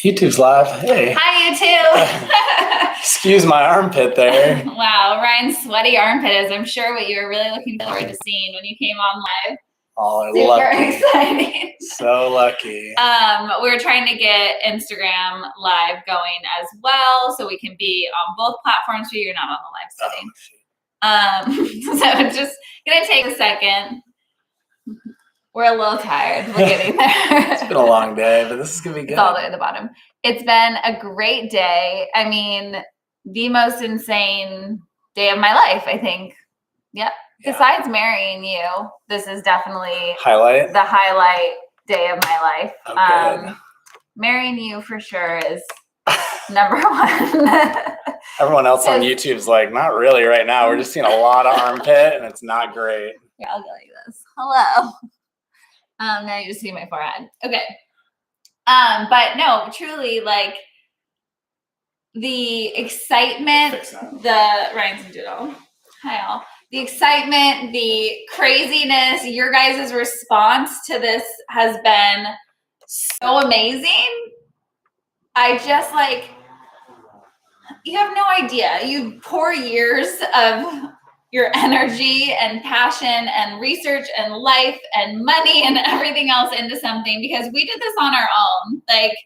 YouTube's live. Hey. Hi, YouTube. Excuse my armpit there. Wow, Ryan's sweaty armpit is, I'm sure, what you were really looking forward to seeing when you came on live. Oh, super lucky. Exciting. So lucky. We're trying to get Instagram live going as well, so we can be on both platforms for you. You're not on the live setting. So it's just gonna take a second. We're a little tired. We're getting there. It's been a long day, but this is gonna be good. It's all the way at the bottom. It's been a great day. I mean, the most insane day of my life, I think. Yep. Yeah. Besides marrying you, this is definitely the highlight day of my life. Okay. Marrying you for sure is number one. Everyone else on YouTube's like, not really right now. We're just seeing a lot of armpit and it's not great. Yeah, I'll go like this. Hello. Now you just see my forehead. Okay. But no, truly, like the excitement, Ryan's and Doodle. Hi all. The excitement, the craziness, your guys' response to this has been so amazing. I just you have no idea. You pour years of your energy and passion and research and life and money and everything else into something, because we did this on our own. Like,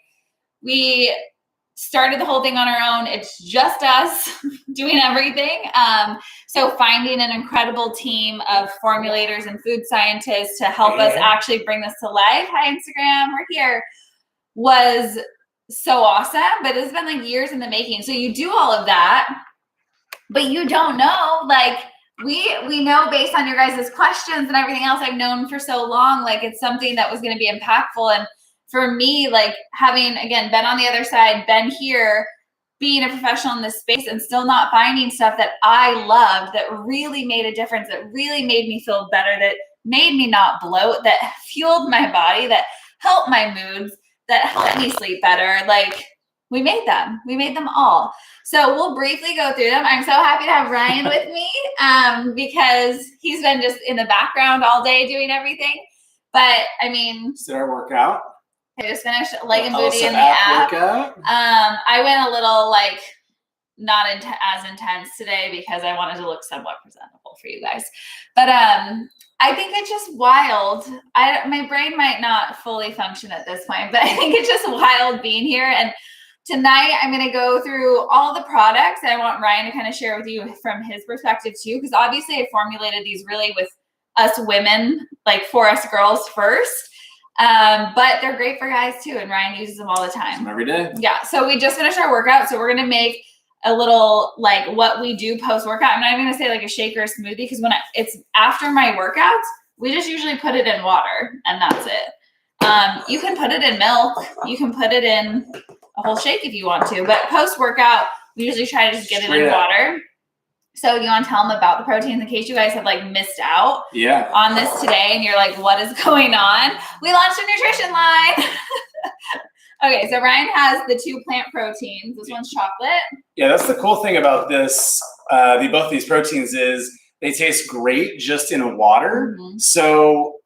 we started the whole thing on our own. It's just us doing everything. So finding an incredible team of formulators and food scientists to help us actually bring this to life. Hi, Instagram, we're here. Was so awesome, but it's been like years in the making. So you do all of that, but you don't know, like, we know based on your guys' questions and everything else I've known for so long, like it's something that was going to be impactful. And for me, like having, again, been on the other side, been here, being a professional in this space and still not finding stuff that I loved, that really made a difference, that really made me feel better, that made me not bloat, that fueled my body, that helped my moods, that helped me sleep better. Like, we made them all. So we'll briefly go through them. I'm so happy to have Ryan with me because he's been just in the background all day doing everything. But I mean, did our workout? I just finished leg and booty in the app. I went a little not as intense today because I wanted to look somewhat presentable for you guys. But I think it's just wild. My brain might not fully function at this point, but I think it's just wild being here. And tonight, I'm going to go through all the products. I want Ryan to kind of share with you from his perspective too, because obviously I formulated these really with us women, like for us girls first, but they're great for guys too, and Ryan uses them all the time. Every day. Yeah, so we just finished our workout, so we're going to make a little what we do post-workout. I'm not even going to say like a shake or a smoothie, because when it's after my workouts, we just usually put it in water, and that's it. You can put it in milk. You can put it in a whole shake if you want to, but post-workout, we usually try to just get it in water. So you want to tell them about the proteins in case you guys have missed out on this today and you're like, what is going on? We launched a nutrition line. Okay, so Ryan has the 2 plant proteins. This one's chocolate. Yeah, that's the cool thing about this. Both these proteins is they taste great just in water. Mm-hmm. So,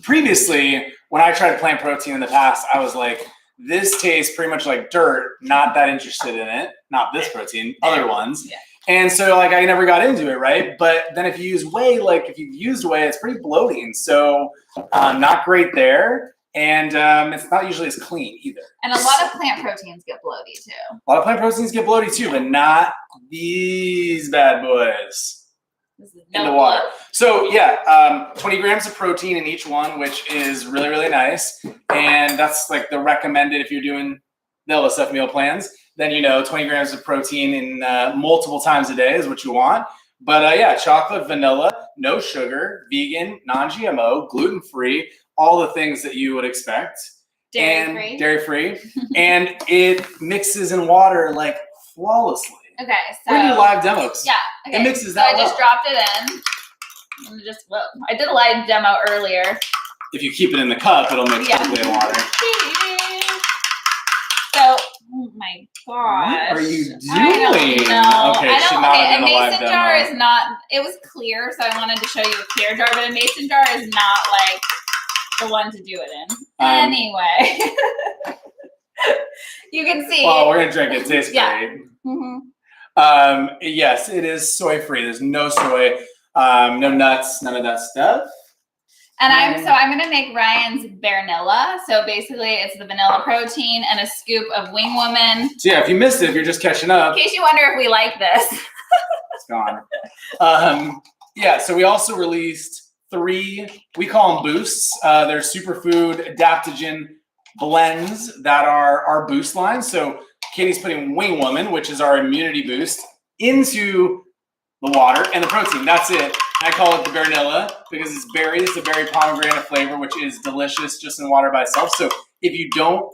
previously when I tried plant protein in the past, I was like, this tastes pretty much like dirt, not that interested in it. Not this protein, other ones. Yeah. And so I never got into it, right? But then if you use whey, if you've used whey, it's pretty bloating. So not great there. And it's not usually as clean either. And a lot of plant proteins get bloaty too. A lot of plant proteins get bloaty too, but not these bad boys. In the water. So 20 grams of protein in each one, which is really, really nice. And that's the recommended if you're doing the LSF meal plans. Then 20 grams of protein in multiple times a day is what you want. But chocolate, vanilla, no sugar, vegan, non-GMO, gluten-free, all the things that you would expect. Dairy-free. And it mixes in water flawlessly. Okay, so we're gonna do live demos. Yeah, okay. It mixes so I just dropped it in. I did a live demo earlier. If you keep it in the cup, it'll mix perfectly in water. So, oh my god, what are you doing? I don't know. Okay, a mason jar is not. It was clear, so I wanted to show you a clear jar, but a mason jar is not the one to do it in. Anyway. You can see. Well, we're gonna drink it. It tastes great. Yes, it is soy free. There's no soy, no nuts, none of that stuff. And I'm gonna make Ryan's vanilla. So basically, it's the vanilla protein and a scoop of Wing Woman. So yeah, if you missed it, if you're just catching up, in case you wonder if we like this, it's gone. Yeah. So we also released 3. We call them boosts. They're Superfood Adaptogen blends that are our boost line. So Katie's putting Wing Woman, which is our immunity boost, into the water and the protein. That's it. I call it the vanilla because it's berries, it's a berry pomegranate flavor, which is delicious just in water by itself. So if you don't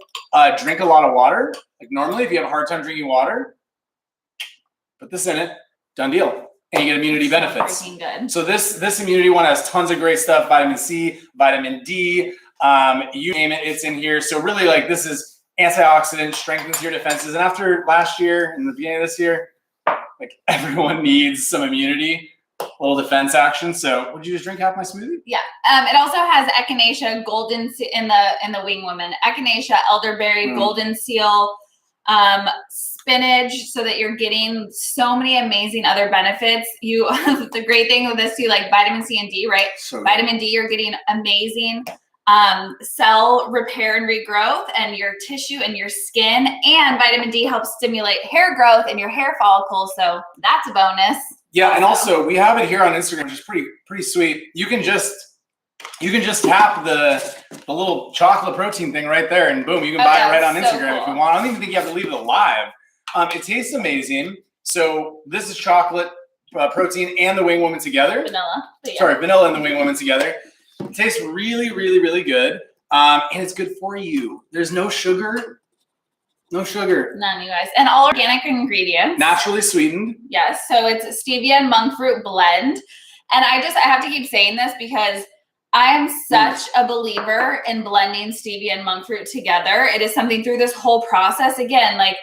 drink a lot of water, like normally, if you have a hard time drinking water, put this in it, done deal. And you get immunity benefits. Freaking good. So this immunity one has tons of great stuff, vitamin C, vitamin D, you name it, it's in here. So really like this is antioxidant, strengthens your defenses. And after last year and the beginning of this year, like everyone needs some immunity. Little defense action. So would you just drink half my smoothie? Yeah. It also has echinacea, golden in the Wing Woman, echinacea, elderberry, golden seal, spinach, so that you're getting so many amazing other benefits. The great thing with this too, like vitamin C and D, right? So vitamin D, you're getting amazing cell repair and regrowth and your tissue and your skin, and vitamin D helps stimulate hair growth and your hair follicles. So that's a bonus. Yeah, and also we have it here on Instagram, which is pretty sweet. You can just tap the little chocolate protein thing right there, and boom, you can buy it right on Instagram if you want. I don't even think you have to leave it alive. It tastes amazing. So this is chocolate protein and the Wing Woman together. Vanilla. Vanilla and the Wing Woman together. It tastes really, really, really good, and it's good for you. There's no sugar. No sugar. None, you guys. And all organic ingredients. Naturally sweetened. Yes. So it's stevia and monk fruit blend. And I have to keep saying this because I am such a believer in blending stevia and monk fruit together. It is something through this whole process. Again, like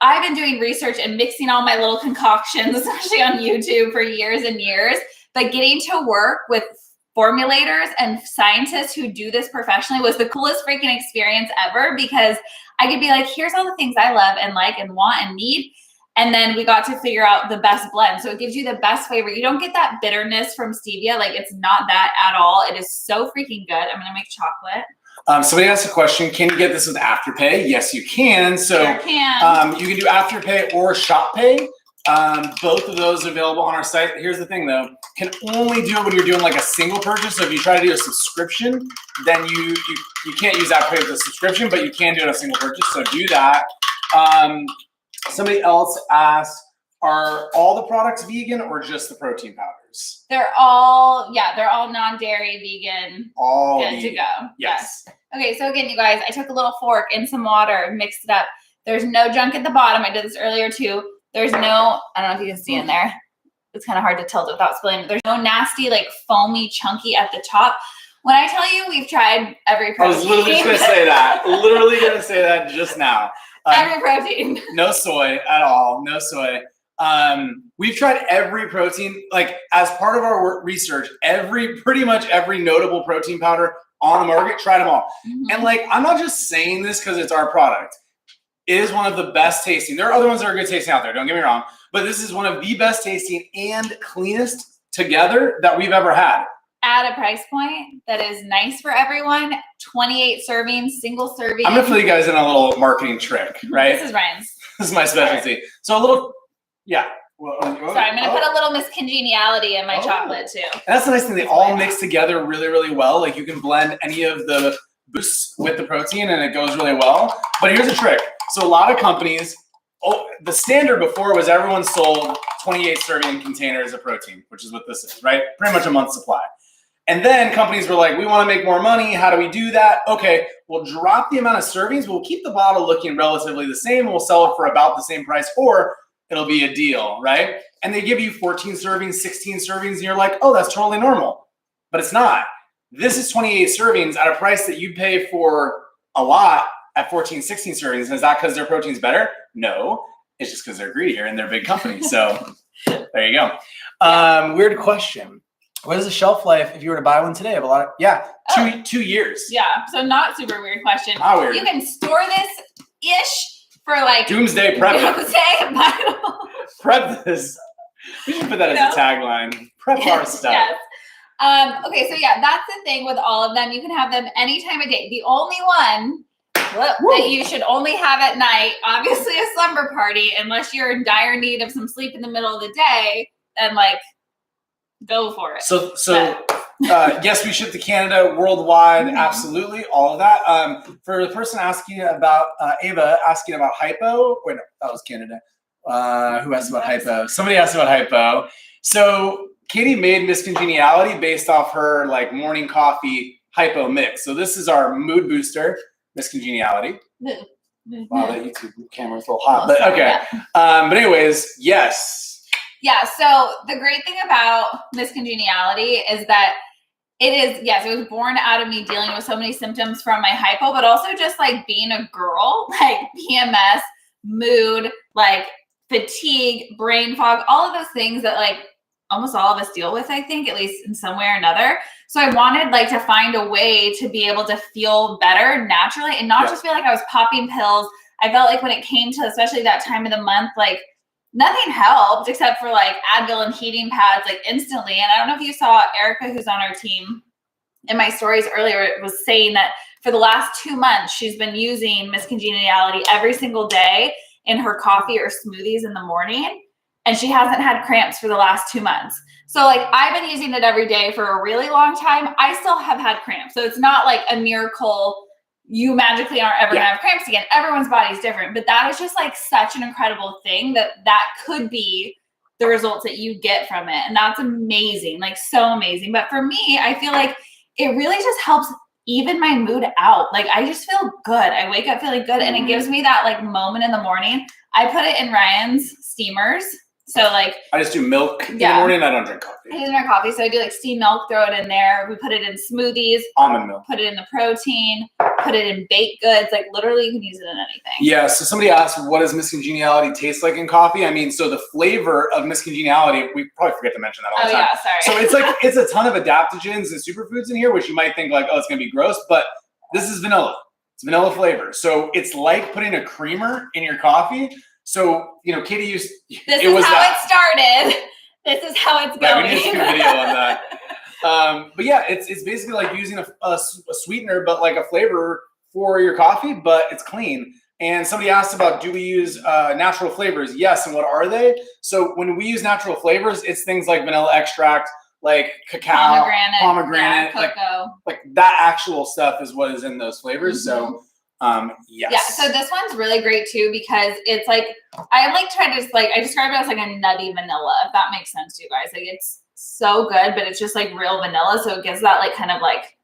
I've been doing research and mixing all my little concoctions, especially on YouTube, for years and years. But getting to work with formulators and scientists who do this professionally was the coolest freaking experience ever, because I could be like, here's all the things I love and like and want and need. And then we got to figure out the best blend. So it gives you the best flavor. You don't get that bitterness from stevia. Like it's not that at all. It is so freaking good. I'm going to make chocolate. Somebody asked a question, can you get this with Afterpay? Yes, you can. So sure can. You can do Afterpay or ShopPay. Both of those available on our site. Here's the thing though, can only do it when you're doing like a single purchase. So if you try to do a subscription, then you can't use Afterpay with a subscription, but you can do it on a single purchase. So do that. Somebody else asked, are all the products vegan or just the protein powders? They're all non-dairy, vegan. All good to go. Yes. Okay, so again, you guys, I took a little fork and some water, mixed it up. There's no junk at the bottom. I did this earlier too. There's no, I don't know if you can see in there. It's kind of hard to tilt without spilling. There's no nasty, like foamy, chunky at the top. When I tell you we've tried every protein. I was literally just going to say that. Literally going to say that just now. Every protein. No soy at all. No soy. We've tried every protein, like as part of our research, pretty much every notable protein powder on the market, tried them all. Mm-hmm. And like, I'm not just saying this because it's our product. It is one of the best tasting. There are other ones that are good tasting out there, don't get me wrong, but this is one of the best tasting and cleanest together that we've ever had. At a price point that is nice for everyone. 28 servings, single serving. I'm gonna fill you guys in a little marketing trick, right? This is Ryan's. This is my specialty. Right. So a little, yeah. Sorry, I'm gonna put a little Miscongeniality in my chocolate too. And that's the nice thing. They all mix together really, really well. Like you can blend any of the boosts with the protein and it goes really well. But here's a trick. So a lot of companies, the standard before was everyone sold 28 serving containers of protein, which is what this is, right? Pretty much a month's supply. And then companies were like, we want to make more money. How do we do that? Okay, we'll drop the amount of servings. We'll keep the bottle looking relatively the same. We'll sell it for about the same price, or it'll be a deal, right? And they give you 14 servings, 16 servings, and you're like, oh, that's totally normal. But it's not. This is 28 servings at a price that you'd pay for a lot at 14, 16 servings. And is that because their protein's better? No, it's just because they're greedier and they're a big company. So there you go. Weird question. What is the shelf life if you were to buy one today of a lot of, 2 years. Yeah, so not super weird question. Not weird. You can store this-ish for like doomsday prep. Prep this. We should put that as a tagline. Prep our stuff. Yes. Okay, so yeah, that's the thing with all of them. You can have them any time of day. The only one that you should only have at night, obviously a slumber party, unless you're in dire need of some sleep in the middle of the day, then like go for it. So yes, we ship to Canada, worldwide, absolutely, all of that. For the person asking about, Ava asking about hypo, wait, no, that was Canada. Who asked about hypo? Somebody asked about hypo. So Katie made Miscongeniality based off her like morning coffee hypo mix. So this is our mood booster, Miscongeniality. Wow, that YouTube camera's a little hot, but okay. But anyways, yes. Yeah, so the great thing about Miscongeniality is that it was born out of me dealing with so many symptoms from my hypo, but also just like being a girl, like PMS, mood, like fatigue, brain fog, all of those things that like almost all of us deal with, I think, at least in some way or another. So I wanted like to find a way to be able to feel better naturally and not just feel like I was popping pills. I felt like when it came to especially that time of the month, like nothing helped except for like Advil and heating pads like instantly. And I don't know if you saw Erica, who's on our team, in my stories earlier, it was saying that for the last 2 months, she's been using Miscongeniality every single day in her coffee or smoothies in the morning. And she hasn't had cramps for the last 2 months. So like I've been using it every day for a really long time. I still have had cramps. So it's not like a miracle you magically aren't ever gonna have cramps again. Everyone's body's different, but that is just like such an incredible thing that could be the results that you get from it. And that's amazing, like so amazing. But for me, I feel like it really just helps even my mood out. Like I just feel good. I wake up feeling good and it gives me that like moment in the morning. I put it in Ryan's steamers. So like I just do milk in the morning. I don't drink coffee. I don't drink coffee, so I do like steamed milk, throw it in there. We put it in smoothies, almond milk, put it in the protein, put it in baked goods. Like literally, you can use it in anything. Yeah. So somebody asked, what does Miscongeniality taste like in coffee? I mean, so the flavor of Miscongeniality, we probably forget to mention that all the time. Sorry. So it's a ton of adaptogens and superfoods in here, which you might think like, oh, it's gonna be gross, but this is vanilla. It's vanilla flavor. So it's like putting a creamer in your coffee. So, you know, Katie used... This is how it started. This is how it's going. Right, we need to do a video on that. But yeah, it's basically like using a sweetener, but like a flavor for your coffee, but it's clean. And somebody asked about, do we use natural flavors? Yes, and what are they? So when we use natural flavors, it's things like vanilla extract, like cacao, pomegranate, cocoa. Like that actual stuff is what is in those flavors. So yes. Yeah, so this one's really great too because it's like I like try to just like I describe it as like a nutty vanilla, if that makes sense to you guys. Like it's so good, but it's just like real vanilla, so it gives that like kind of like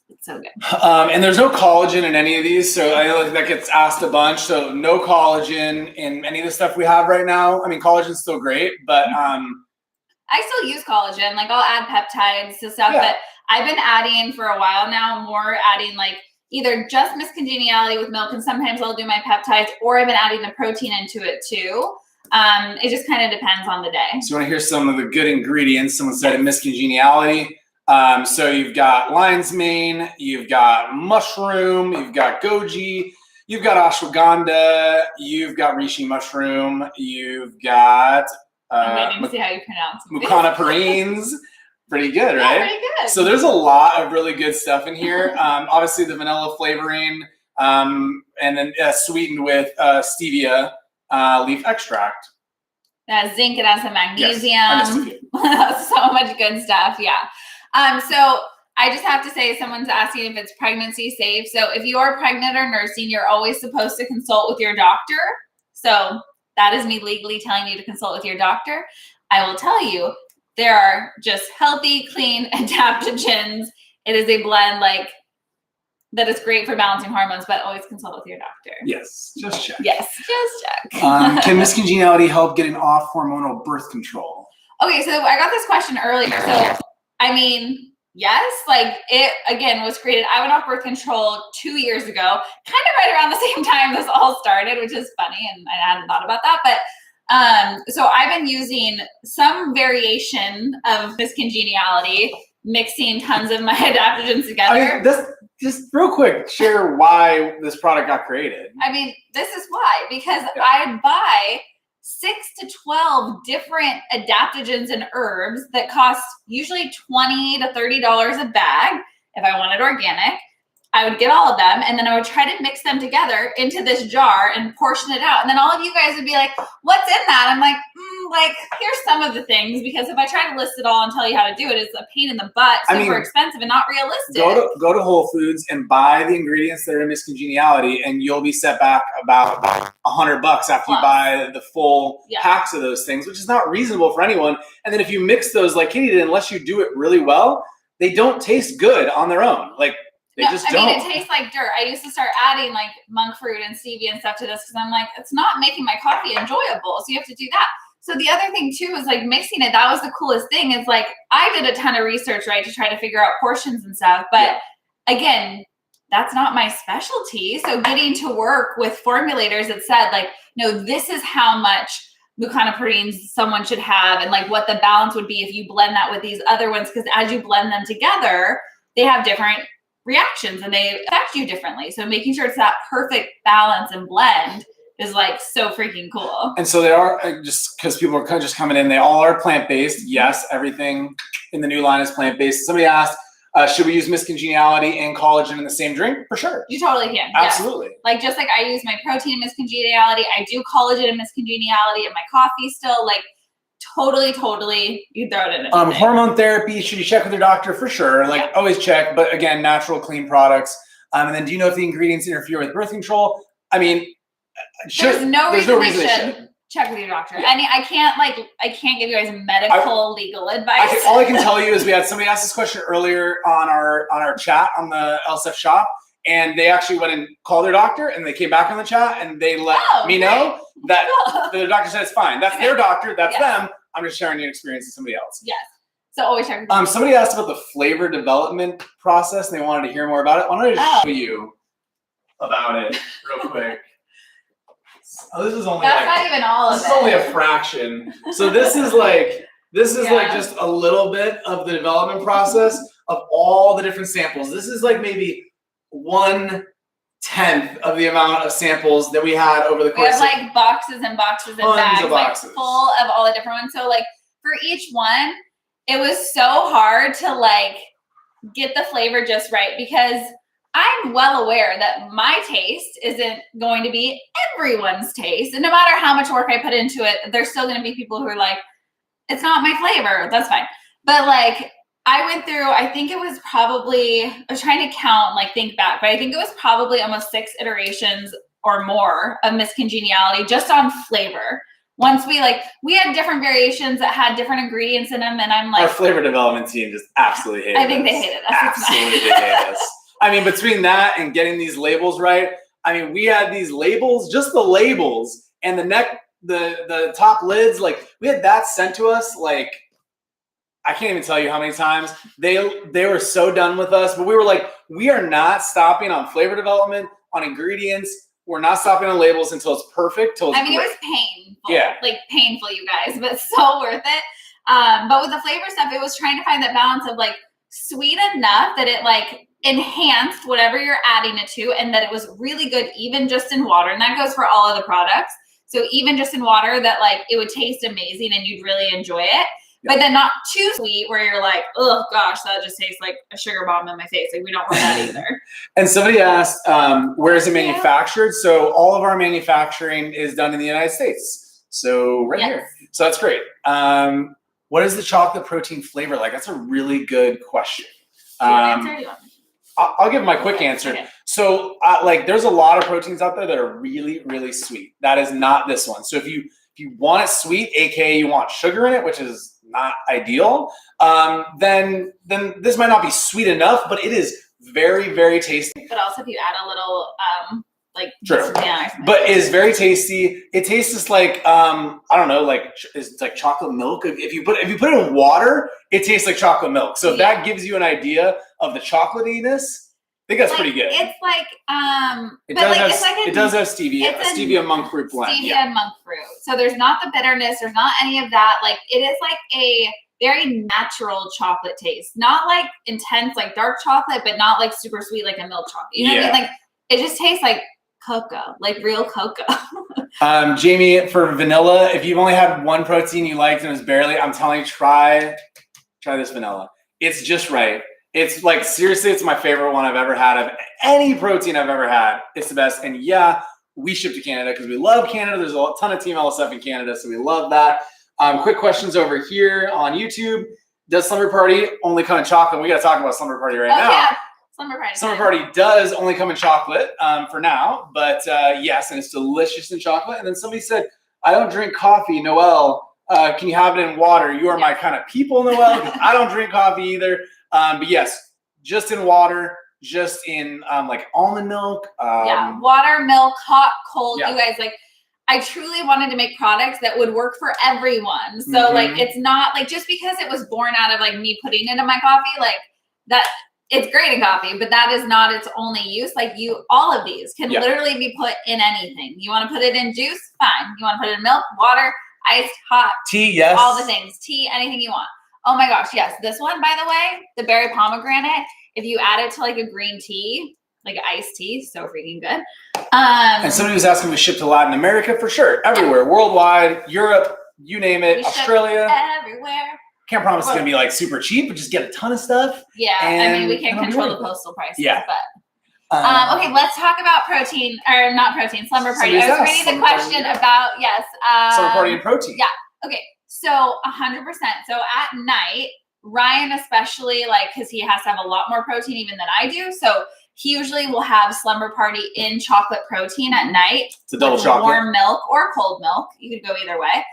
it's so good. And there's no collagen in any of these, so I know that gets asked a bunch. So no collagen in any of the stuff we have right now. I mean, collagen's still great, but I still use collagen. Like I'll add peptides to stuff, but I've been adding for a while now, more adding like either just Miscongeniality with milk, and sometimes I'll do my peptides, or I've been adding the protein into it too. It just kind of depends on the day. So you want to hear some of the good ingredients? Someone said in Miscongeniality. So you've got lion's mane, you've got mushroom, you've got goji, you've got ashwagandha, you've got reishi mushroom, you've got I'm waiting to see how you pronounce it. muconiferines. Pretty good, right? Yeah, pretty good. So there's a lot of really good stuff in here. Obviously the vanilla flavoring, and then sweetened with stevia leaf extract. It has zinc, it has some magnesium. Yes, I missed a few. So much good stuff, yeah. So I just have to say, someone's asking if it's pregnancy safe. So if you are pregnant or nursing, you're always supposed to consult with your doctor. So that is me legally telling you to consult with your doctor. I will tell you, there are just healthy, clean adaptogens. It is a blend like that is great for balancing hormones, but always consult with your doctor. Yes, just check. Yes, just check. Can Miscongeniality help getting off hormonal birth control? Okay, so I got this question earlier. So, I mean, yes, like it, again, was created. I went off birth control 2 years ago, kind of right around the same time this all started, which is funny, and I hadn't thought about that, but so I've been using some variation of Miscongeniality mixing tons of my adaptogens together. I mean, just real quick, share why this product got created. I mean, this is why, because I'd buy 6 to 12 different adaptogens and herbs that cost usually $20 to $30 a bag if I wanted organic. I would get all of them, and then I would try to mix them together into this jar and portion it out. And then all of you guys would be like, what's in that? I'm like, here's some of the things, because if I try to list it all and tell you how to do it, it's a pain in the butt, super expensive and not realistic. Go to Whole Foods and buy the ingredients that are in Miscongeniality, and you'll be set back about $100 after you buy the full packs of those things, which is not reasonable for anyone. And then if you mix those like Katie did, unless you do it really well, they don't taste good on their own. Like, I mean, it tastes like dirt. I used to start adding like monk fruit and stevia and stuff to this because I'm like, it's not making my coffee enjoyable. So you have to do that. So the other thing too is like mixing it. That was the coolest thing. Is like I did a ton of research, right, to try to figure out portions and stuff. But again, that's not my specialty. So getting to work with formulators that said like, no, this is how much gluconoproteins someone should have, and like what the balance would be if you blend that with these other ones. Because as you blend them together, they have different reactions and they affect you differently. So making sure it's that perfect balance and blend is like so freaking cool. And so they are, just because people are kind of just coming in, they all are plant-based. Yes, everything in the new line is plant-based. Somebody asked, should we use Miscongeniality and collagen in the same drink? For sure. You totally can. Absolutely. Yes. Like just like I use my protein in Miscongeniality, I do collagen in Miscongeniality in my coffee still. Like totally, you throw it in. Hormone therapy, should you check with your doctor? For sure. Like always check, but again, natural, clean products. And then do you know if the ingredients interfere with birth control? I mean, there's no reason they should. Check with your doctor. Yeah. I can't give you guys medical legal advice. All I can tell you is we had somebody ask this question earlier on our chat on the LSF shop, and they actually went and called their doctor, and they came back on the chat, and they let me know that the doctor said it's fine. That's their doctor. That's them. I'm just sharing your experience with somebody else. Yes. So always check. Somebody asked about the flavor development process, and they wanted to hear more about it. Why don't I just show you about it real quick? Oh, this is only not even all of it. This is only a fraction. So this is like just a little bit of the development process of all the different samples. This is like maybe 1/10 of the amount of samples that we had over the course. We have like boxes and boxes and bags, like full of all the different ones. So like for each one, it was so hard to like get the flavor just right, because I'm well aware that my taste isn't going to be everyone's taste. And no matter how much work I put into it, there's still going to be people who are like, it's not my flavor. That's fine. But like, I went through, I think it was probably, I was trying to count, like think back, but I think it was probably almost 6 iterations or more of Miscongeniality just on flavor. Once we had different variations that had different ingredients in them, and I'm like, our flavor development team just absolutely hated us. I think they hated us. Absolutely hated us. I mean, between that and getting these labels right, I mean, we had these labels, just the labels, and the top lids, like we had that sent to us, like, I can't even tell you how many times. They were so done with us, but we were like, we are not stopping on flavor development, on ingredients. We're not stopping on labels until it's perfect. It was painful. Yeah. Like painful, you guys, but so worth it. But with the flavor stuff, it was trying to find that balance of like sweet enough that it like enhanced whatever you're adding it to, and that it was really good even just in water. And that goes for all of the products. So even just in water, that like it would taste amazing and you'd really enjoy it. But then not too sweet where you're like, oh gosh, that just tastes like a sugar bomb in my face. Like we don't want that either. And somebody asked, where is it manufactured? So all of our manufacturing is done in the United States. So here. So that's great. What is the chocolate protein flavor like? That's a really good question. I'll give my quick answer. Okay. So like there's a lot of proteins out there that are really, really sweet. That is not this one. So if you want it sweet, aka you want sugar in it, which is not ideal, then this might not be sweet enough, but it is very, very tasty. But also if you add a little true. But it is very tasty. It tastes just like I don't know, like it's like chocolate milk. If you put it in water, it tastes like chocolate milk. So if that gives you an idea of the chocolatiness, I think that's pretty good. It's like it does have stevia, a stevia monk fruit blend. Stevia and monk fruit. So there's not the bitterness, there's not any of that. Like it is like very natural chocolate taste. Not like intense, like dark chocolate, but not like super sweet, like a milk chocolate. You know what I mean? Like it just tastes like cocoa, like real cocoa. Jamie, for vanilla, if you've only had one protein you liked and it was barely, I'm telling you, try this vanilla. It's just right. It's like, seriously, it's my favorite one I've ever had of any protein I've ever had. It's the best. And yeah, we ship to Canada because we love Canada. There's a ton of Team LSF in Canada, so we love that. Quick questions over here on YouTube. Does Slumber Party only come in chocolate? We got to talk about Slumber Party right now. Yeah. Slumber Party does only come in chocolate for now, but yes, and it's delicious in chocolate. And then somebody said, I don't drink coffee, Noelle. Can you have it in water? You are my kind of people, Noelle, because I don't drink coffee either. But yes, just in water, just in like almond milk. Water, milk, hot, cold. You guys, like, I truly wanted to make products that would work for everyone. So like, it's not like just because it was born out of like me putting it in my coffee, like that. It's great in coffee, but that is not its only use. Like all of these can literally be put in anything. You want to put it in juice? Fine. You want to put it in milk, water, iced, hot. Tea, yes. All the things. Tea, anything you want. Oh my gosh, yes. This one, by the way, the berry pomegranate, if you add it to like a green tea, like iced tea, so freaking good. And somebody was asking, we ship to Latin America for sure. Everywhere, worldwide, Europe, you name it, Australia. Everywhere. Can't promise it's going to be like super cheap, but just get a ton of stuff. Yeah, I mean, we can't control the postal prices, but. Okay, let's talk about protein, or not protein, Slumber Party. I was reading the question about, Slumber Party and protein. Yeah, okay, so 100%. So at night, Ryan especially, like, because he has to have a lot more protein even than I do, so he usually will have Slumber Party in chocolate protein at night. It's a double chocolate. Warm milk or cold milk. You could go either way.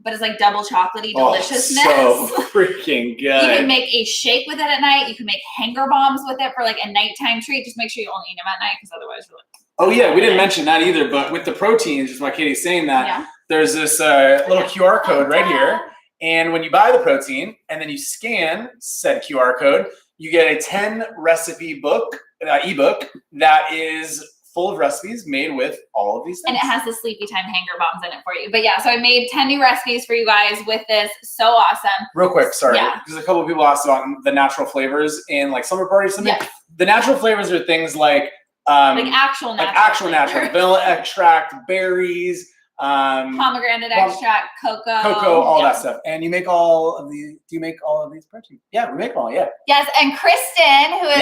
But it's like double chocolatey deliciousness. So freaking good. You can make a shake with it at night. You can make hanger bombs with it for like a nighttime treat. Just make sure you only eat them at night, because otherwise you're like. Oh yeah, we didn't mention that either. But with the proteins, just why Katie's saying that, there's this little QR code right here, and when you buy the protein and then you scan said QR code, you get a 10 recipe book, ebook that is full of recipes made with all of these things. And it has the sleepy time hanger bombs in it for you. But yeah, so I made 10 new recipes for you guys with this. So awesome. Real quick, sorry. Because a couple of people asked about the natural flavors in like Slumber Party or something. Yeah. The natural flavors are things like actual natural vanilla extract, berries, pomegranate extract, cocoa, all that stuff. And you make all of these. Do you make all of these proteins? Yeah, we make them all. Yeah. Yes, and Kristen, who is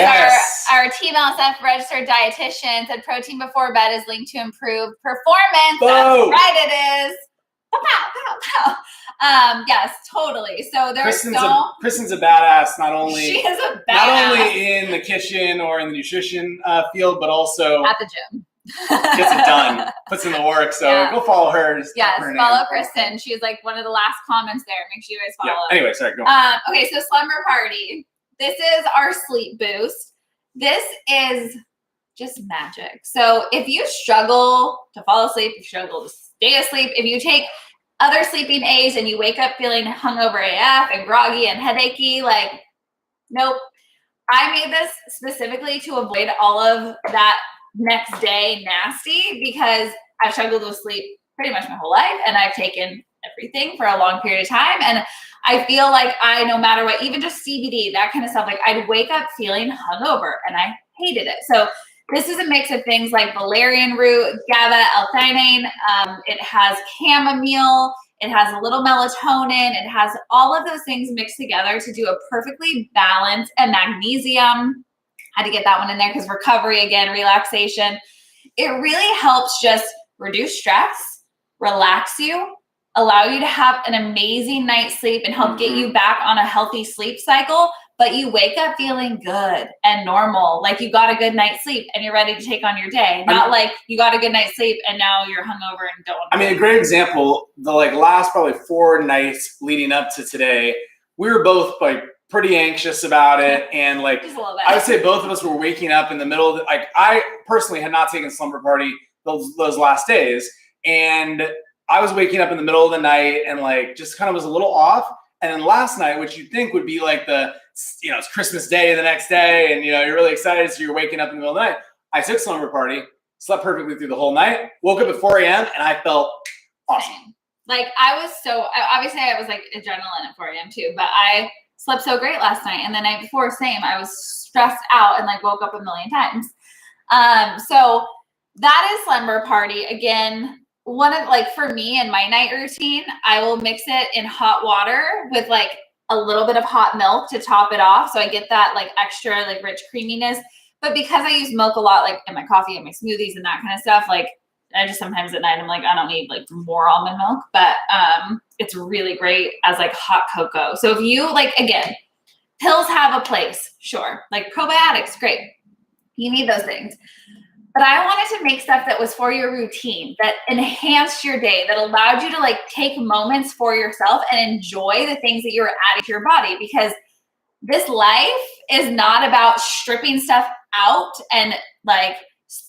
our Team LSF registered dietitian, said protein before bed is linked to improved performance. Whoa. That's right, it is. Pow, pow, pow. Yes, totally. So there's Kristen's a badass. Not only she is a badass. Not only in the kitchen or in the nutrition field, but also at the gym. Gets it done, puts in the work. So go follow her. Yes, follow Kristen. She's like one of the last comments there. Make sure you guys follow. Yeah. Anyway, sorry, go on. Okay, so Slumber Party. This is our sleep boost. This is just magic. So if you struggle to fall asleep, if you struggle to stay asleep, if you take other sleeping aids and you wake up feeling hungover AF and groggy and headachy, like, nope. I made this specifically to avoid all of that next day nasty, because I've struggled with sleep pretty much my whole life, and I've taken everything for a long period of time, and I feel like no matter what, even just CBD, that kind of stuff, like I'd wake up feeling hungover, and I hated it. So this is a mix of things like valerian root, GABA, L-theanine. It has chamomile. It has a little melatonin. It has all of those things mixed together to do a perfectly balanced, and magnesium. Had to get that one in there because recovery, again, relaxation. It really helps just reduce stress, relax you, allow you to have an amazing night's sleep, and help get you back on a healthy sleep cycle. But you wake up feeling good and normal, like you got a good night's sleep and you're ready to take on your day. Not like you got a good night's sleep and now you're hungover and don't want to. I mean, a great example, the like last probably 4 nights leading up to today, we were both like pretty anxious about it, and like I would say both of us were waking up in the middle of like I personally had not taken Slumber Party those last days, and I was waking up in the middle of the night and like just kind of was a little off. And then last night, which you'd think would be like it's Christmas Day the next day, and you're really excited, so you're waking up in the middle of the night. I took Slumber Party, slept perfectly through the whole night, woke up at 4 a.m. and I felt awesome. Like obviously I was like adrenaline at 4 a.m. too, but I slept so great last night. And the night before, same, I was stressed out and like woke up a million times. So that is slumber party. Again, one of like for me and my night routine, I will mix it in hot water with like a little bit of hot milk to top it off. So I get that like extra like rich creaminess. But because I use milk a lot, like in my coffee and my smoothies and that kind of stuff, like I just sometimes at night I'm like, I don't need like more almond milk, but it's really great as like hot cocoa. So if you like, again, pills have a place, sure. Like probiotics, great. You need those things. But I wanted to make stuff that was for your routine, that enhanced your day, that allowed you to like take moments for yourself and enjoy the things that you're adding to your body, because this life is not about stripping stuff out and like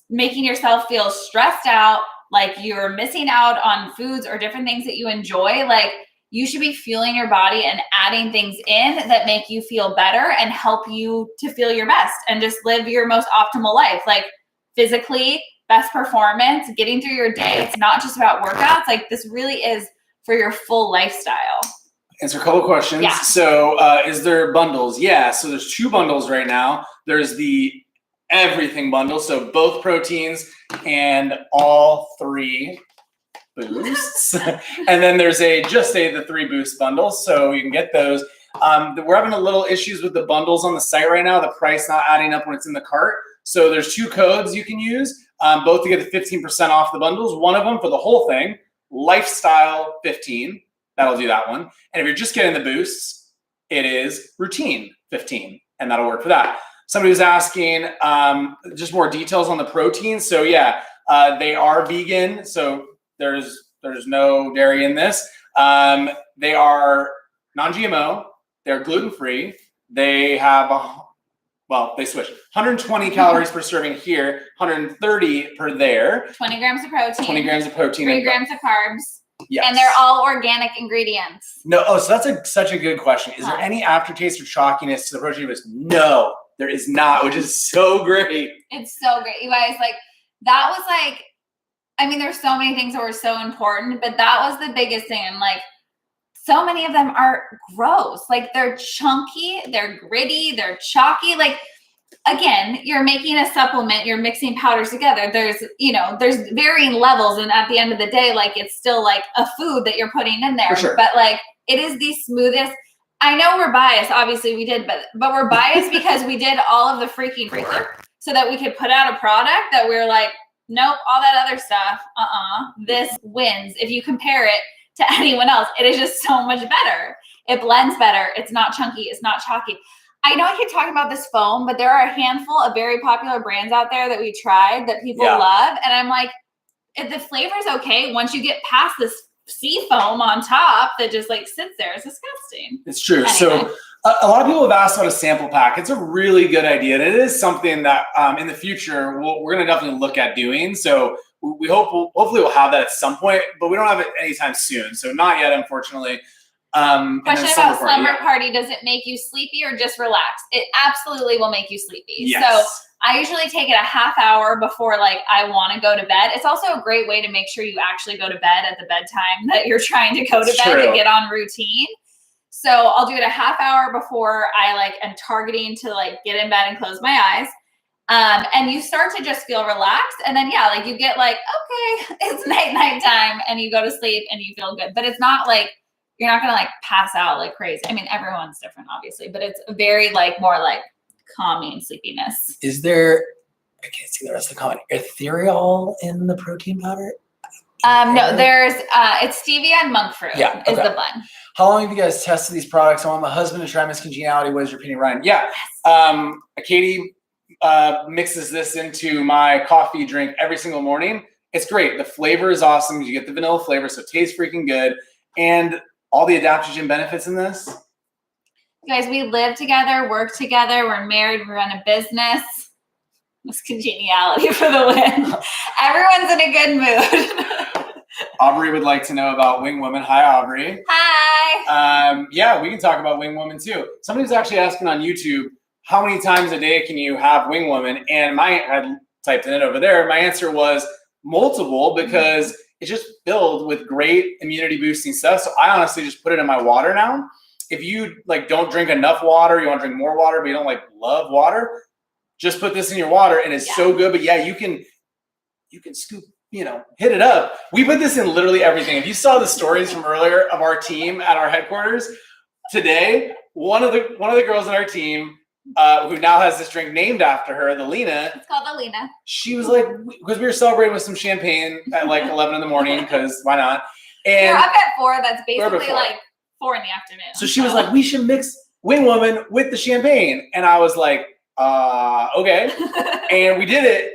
making yourself feel stressed out, like you're missing out on foods or different things that you enjoy. Like you should be fueling your body and adding things in that make you feel better and help you to feel your best and just live your most optimal life. Like physically, best performance, getting through your day. It's not just about workouts. Like this really is for your full lifestyle. Answer a couple questions. Yeah. So is there bundles? Yeah. So there's 2 bundles right now. There's the everything bundle. So both proteins and all 3 boosts. And then there's the 3 boost bundles. So you can get those. We're having a little issues with the bundles on the site right now. The price not adding up when it's in the cart. So there's 2 codes you can use, both to get the 15% off the bundles. One of them for the whole thing, Lifestyle 15. That'll do that one. And if you're just getting the boosts, it is Routine 15, and that'll work for that. Somebody was asking just more details on the protein. So yeah, they are vegan. So there's no dairy in this. They are non-GMO. They're gluten-free. They have they switch 120 calories per serving here, 130 per there. 20 grams of protein. 20 grams of protein. 3 grams of carbs. Yes. And they're all organic ingredients. No, so that's such a good question. Is there any aftertaste or chalkiness to the protein boost? No, there is not, which is so great. It's so great. You guys, like, that was like, I mean, there's so many things that were so important, but that was the biggest thing. And like, so many of them are gross. Like they're chunky, they're gritty, they're chalky. Like, again, you're making a supplement, you're mixing powders together. There's varying levels. And at the end of the day, like it's still like a food that you're putting in there. For sure. But like, it is the smoothest. I know we're biased. Obviously we did, but we're biased because we did all of the freaking work so that we could put out a product that we're like, nope, all that other stuff. This wins. If you compare it to anyone else, it is just so much better. It blends better. It's not chunky. It's not chalky. I know I keep talking about this foam, but there are a handful of very popular brands out there that we tried that people love. And I'm like, if the flavor's okay, once you get past this sea foam on top that just like sits there, it's disgusting. It's true. Anyway. So a lot of people have asked about a sample pack. It's a really good idea. And it is something that in the future, we're going to definitely look at doing. So we hopefully we'll have that at some point, but we don't have it anytime soon. So not yet, unfortunately. Question about slumber party. Does it make you sleepy or just relax? It absolutely will make you sleepy. Yes. So I usually take it a half hour before like I want to go to bed. It's also a great way to make sure you actually go to bed at the bedtime that you're trying to go to bed and get on routine. So I'll do it a half hour before I like am targeting to like get in bed and close my eyes. And you start to just feel relaxed. And then, like you get like, okay, it's night time and you go to sleep and you feel good, but it's not like, you're not going to like pass out like crazy. I mean, everyone's different obviously, but it's very like more like calming sleepiness. Is there, I can't see the rest of the comment, ethereal in the protein powder? No, there's, it's stevia and monk fruit is the blend. How long have you guys tested these products? I want my husband to try Miscongeniality. What is your opinion, Ryan? Yeah. Yes. Katie mixes this into my coffee drink every single morning. It's great. The flavor is awesome. You get the vanilla flavor, so it tastes freaking good. And all the adaptogen benefits in this. You guys, we live together, work together. We're married. We run a business. Miscongeniality for the win. Everyone's in a good mood. Aubrey would like to know about Wing Woman. Hi, Aubrey. Hi. Yeah, we can talk about Wing Woman too. Somebody's actually asking on YouTube, how many times a day can you have Wing Woman? And I typed in it over there. My answer was multiple because it's just filled with great immunity boosting stuff. So I honestly just put it in my water now. If you like don't drink enough water, you want to drink more water, but you don't like love water, just put this in your water and it's so good. But yeah, you can scoop, hit it up. We put this in literally everything. If you saw the stories from earlier of our team at our headquarters today, one of the girls on our team, who now has this drink named after her, the Lena. It's called the Lena. She was like, because we were celebrating with some champagne at like 11 in the morning, because why not? And you're up at 4. That's basically like 4 in the afternoon. So she was like, we should mix Wing Woman with the champagne. And I was like, okay. And we did it.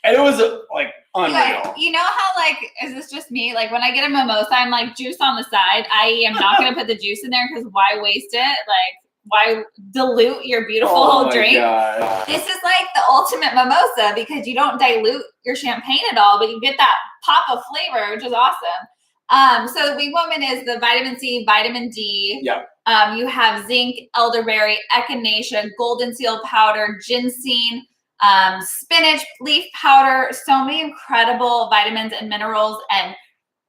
And it was like unreal. You know how like, is this just me? Like when I get a mimosa, I'm like juice on the side. I am not going to put the juice in there because why waste it? Like why dilute your beautiful drink? God. This is like the ultimate mimosa because you don't dilute your champagne at all, but you get that pop of flavor, which is awesome. So Wing Woman is the vitamin C, vitamin D. Yeah. You have zinc, elderberry, echinacea, golden seal powder, ginseng, spinach leaf powder, so many incredible vitamins and minerals and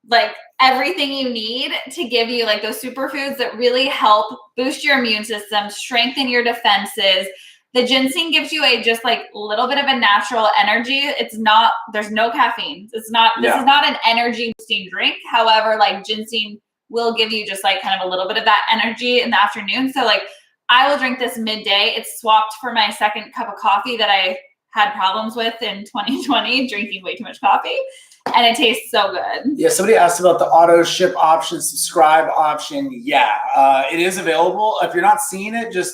like everything you need to give you like those superfoods that really help boost your immune system, strengthen your defenses. The ginseng gives you a just like little bit of a natural energy. It's not, there's no caffeine. This is not an energy boosting drink. However, like ginseng will give you just like kind of a little bit of that energy in the afternoon. So like I will drink this midday. It's swapped for my second cup of coffee that I had problems with in 2020, drinking way too much coffee. And it tastes so good. Yeah, somebody asked about the auto ship option, subscribe option. Yeah, it is available. If you're not seeing it, just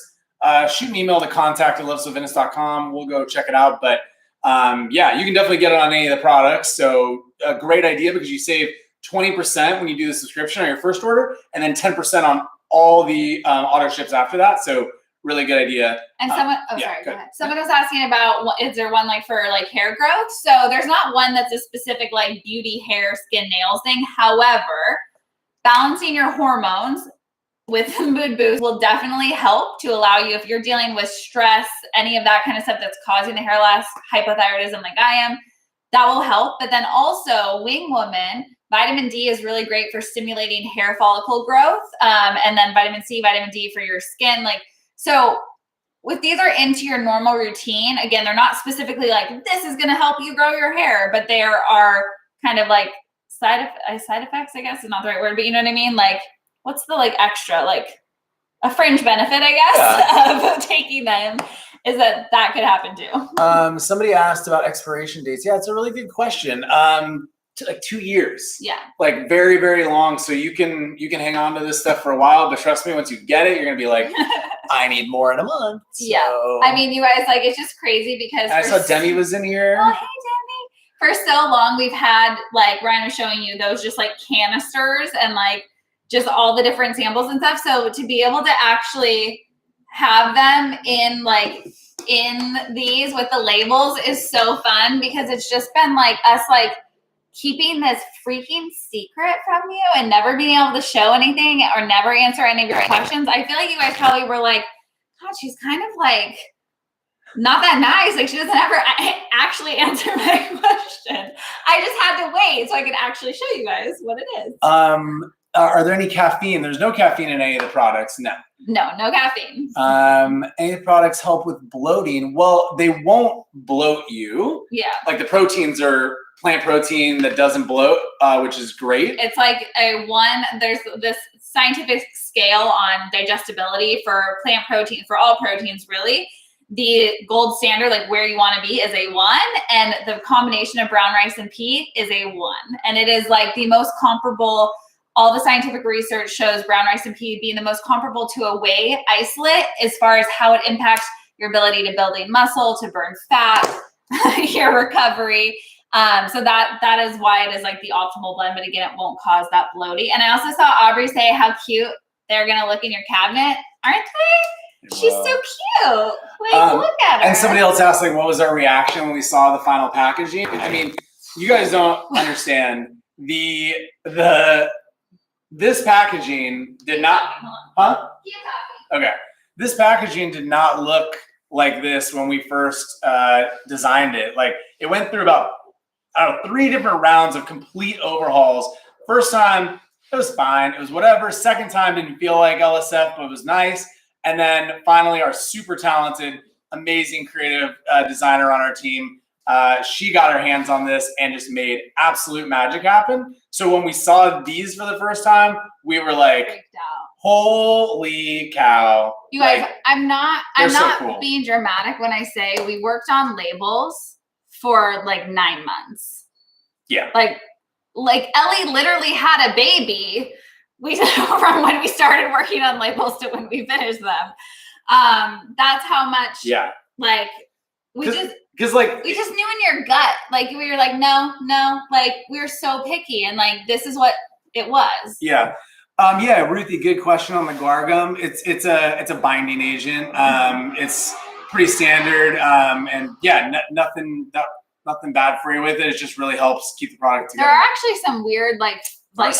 shoot an email to contact@lovesofitness.com. We'll go check it out. But yeah, you can definitely get it on any of the products. So a great idea because you save 20% when you do the subscription on your first order and then 10% on all the auto ships after that. So really good idea. And someone, go ahead. Someone was asking about, is there one like for like hair growth? So there's not one that's a specific like beauty, hair, skin, nails thing. However, balancing your hormones with a mood boost will definitely help to allow you, if you're dealing with stress, any of that kind of stuff that's causing the hair loss, hypothyroidism like I am, that will help. But then also Wing Woman, vitamin D is really great for stimulating hair follicle growth. And then vitamin C, vitamin D for your skin. So if these are into your normal routine, again, they're not specifically like, this is going to help you grow your hair, but there are kind of like side effects, I guess is not the right word, but you know what I mean? Like, what's the like extra, like a fringe benefit, I guess, of taking them is that could happen too. Somebody asked about expiration dates. Yeah, it's a really good question. Like 2 years. Yeah. Like very, very long. So you can hang on to this stuff for a while, but trust me, once you get it, you're gonna be like, I need more in a month. So. Yeah. I mean, you guys, like, it's just crazy because I saw Demi was in here. Oh, hey Demi. For so long, we've had, like Ryan was showing you, those just like canisters and like just all the different samples and stuff. So to be able to actually have them in these with the labels is so fun because it's just been like us like keeping this freaking secret from you and never being able to show anything or never answer any of your questions. I feel like you guys probably were like, God, she's kind of like not that nice. Like she doesn't ever actually answer my question. I just had to wait so I could actually show you guys what it is. Are there any caffeine? There's no caffeine in any of the products. No. No caffeine. Any products help with bloating? Well, they won't bloat you. Yeah. Like the proteins are plant protein that doesn't bloat, which is great. It's like there's this scientific scale on digestibility for plant protein, for all proteins really. The gold standard, like where you want to be, is a 1, and the combination of brown rice and pea is a 1. And it is like the most comparable. All the scientific research shows brown rice and pea being the most comparable to a whey isolate as far as how it impacts your ability to build muscle, to burn fat, your recovery. So that is why it is like the optimal blend, but again, it won't cause that bloating. And I also saw Aubrey say how cute they're gonna look in your cabinet, aren't they? She's so cute. Like, look at her. And somebody else asked, like, what was our reaction when we saw the final packaging? I mean, you guys don't understand this packaging did not, huh? Okay. This packaging did not look like this when we first designed it. Like it went through about 3 different rounds of complete overhauls. First time, it was fine. It was whatever. Second time, didn't feel like LSF, but it was nice. And then finally, our super talented, amazing creative designer on our team, she got her hands on this and just made absolute magic happen. So when we saw these for the first time, we were like, holy cow. You guys, I'm not so cool. being dramatic when I say we worked on labels for like 9 months. Yeah. Like Ellie literally had a baby. From when we started working on labels to when we finished them. That's how much. Yeah. Like we just knew in your gut. Like we were like, no. Like we were so picky, and like this is what it was. Yeah. Ruthie, good question on the guar gum. It's a binding agent. It's pretty standard. And yeah, nothing bad for you with it. It just really helps keep the product together. There are actually some weird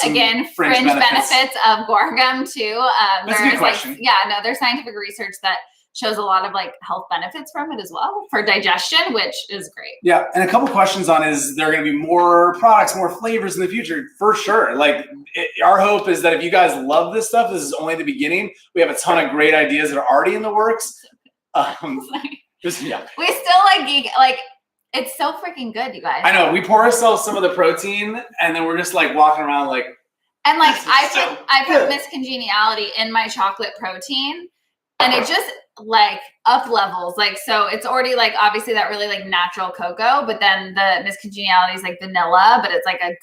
again, fringe benefits of guar gum too. That's a good question. There's scientific research that shows a lot of health benefits from it as well for digestion, which is great. Yeah, and a couple questions on is there going to be more products, more flavors in the future? For sure. Our hope is that if you guys love this stuff, this is only the beginning. We have a ton of great ideas that are already in the works. We still geek. It's so freaking good, you guys. I know. We pour ourselves some of the protein, and then we're just walking around And I put Miscongeniality in my chocolate protein, and it just up levels. So it's already obviously that really natural cocoa, but then the Miscongeniality is vanilla, but it's a good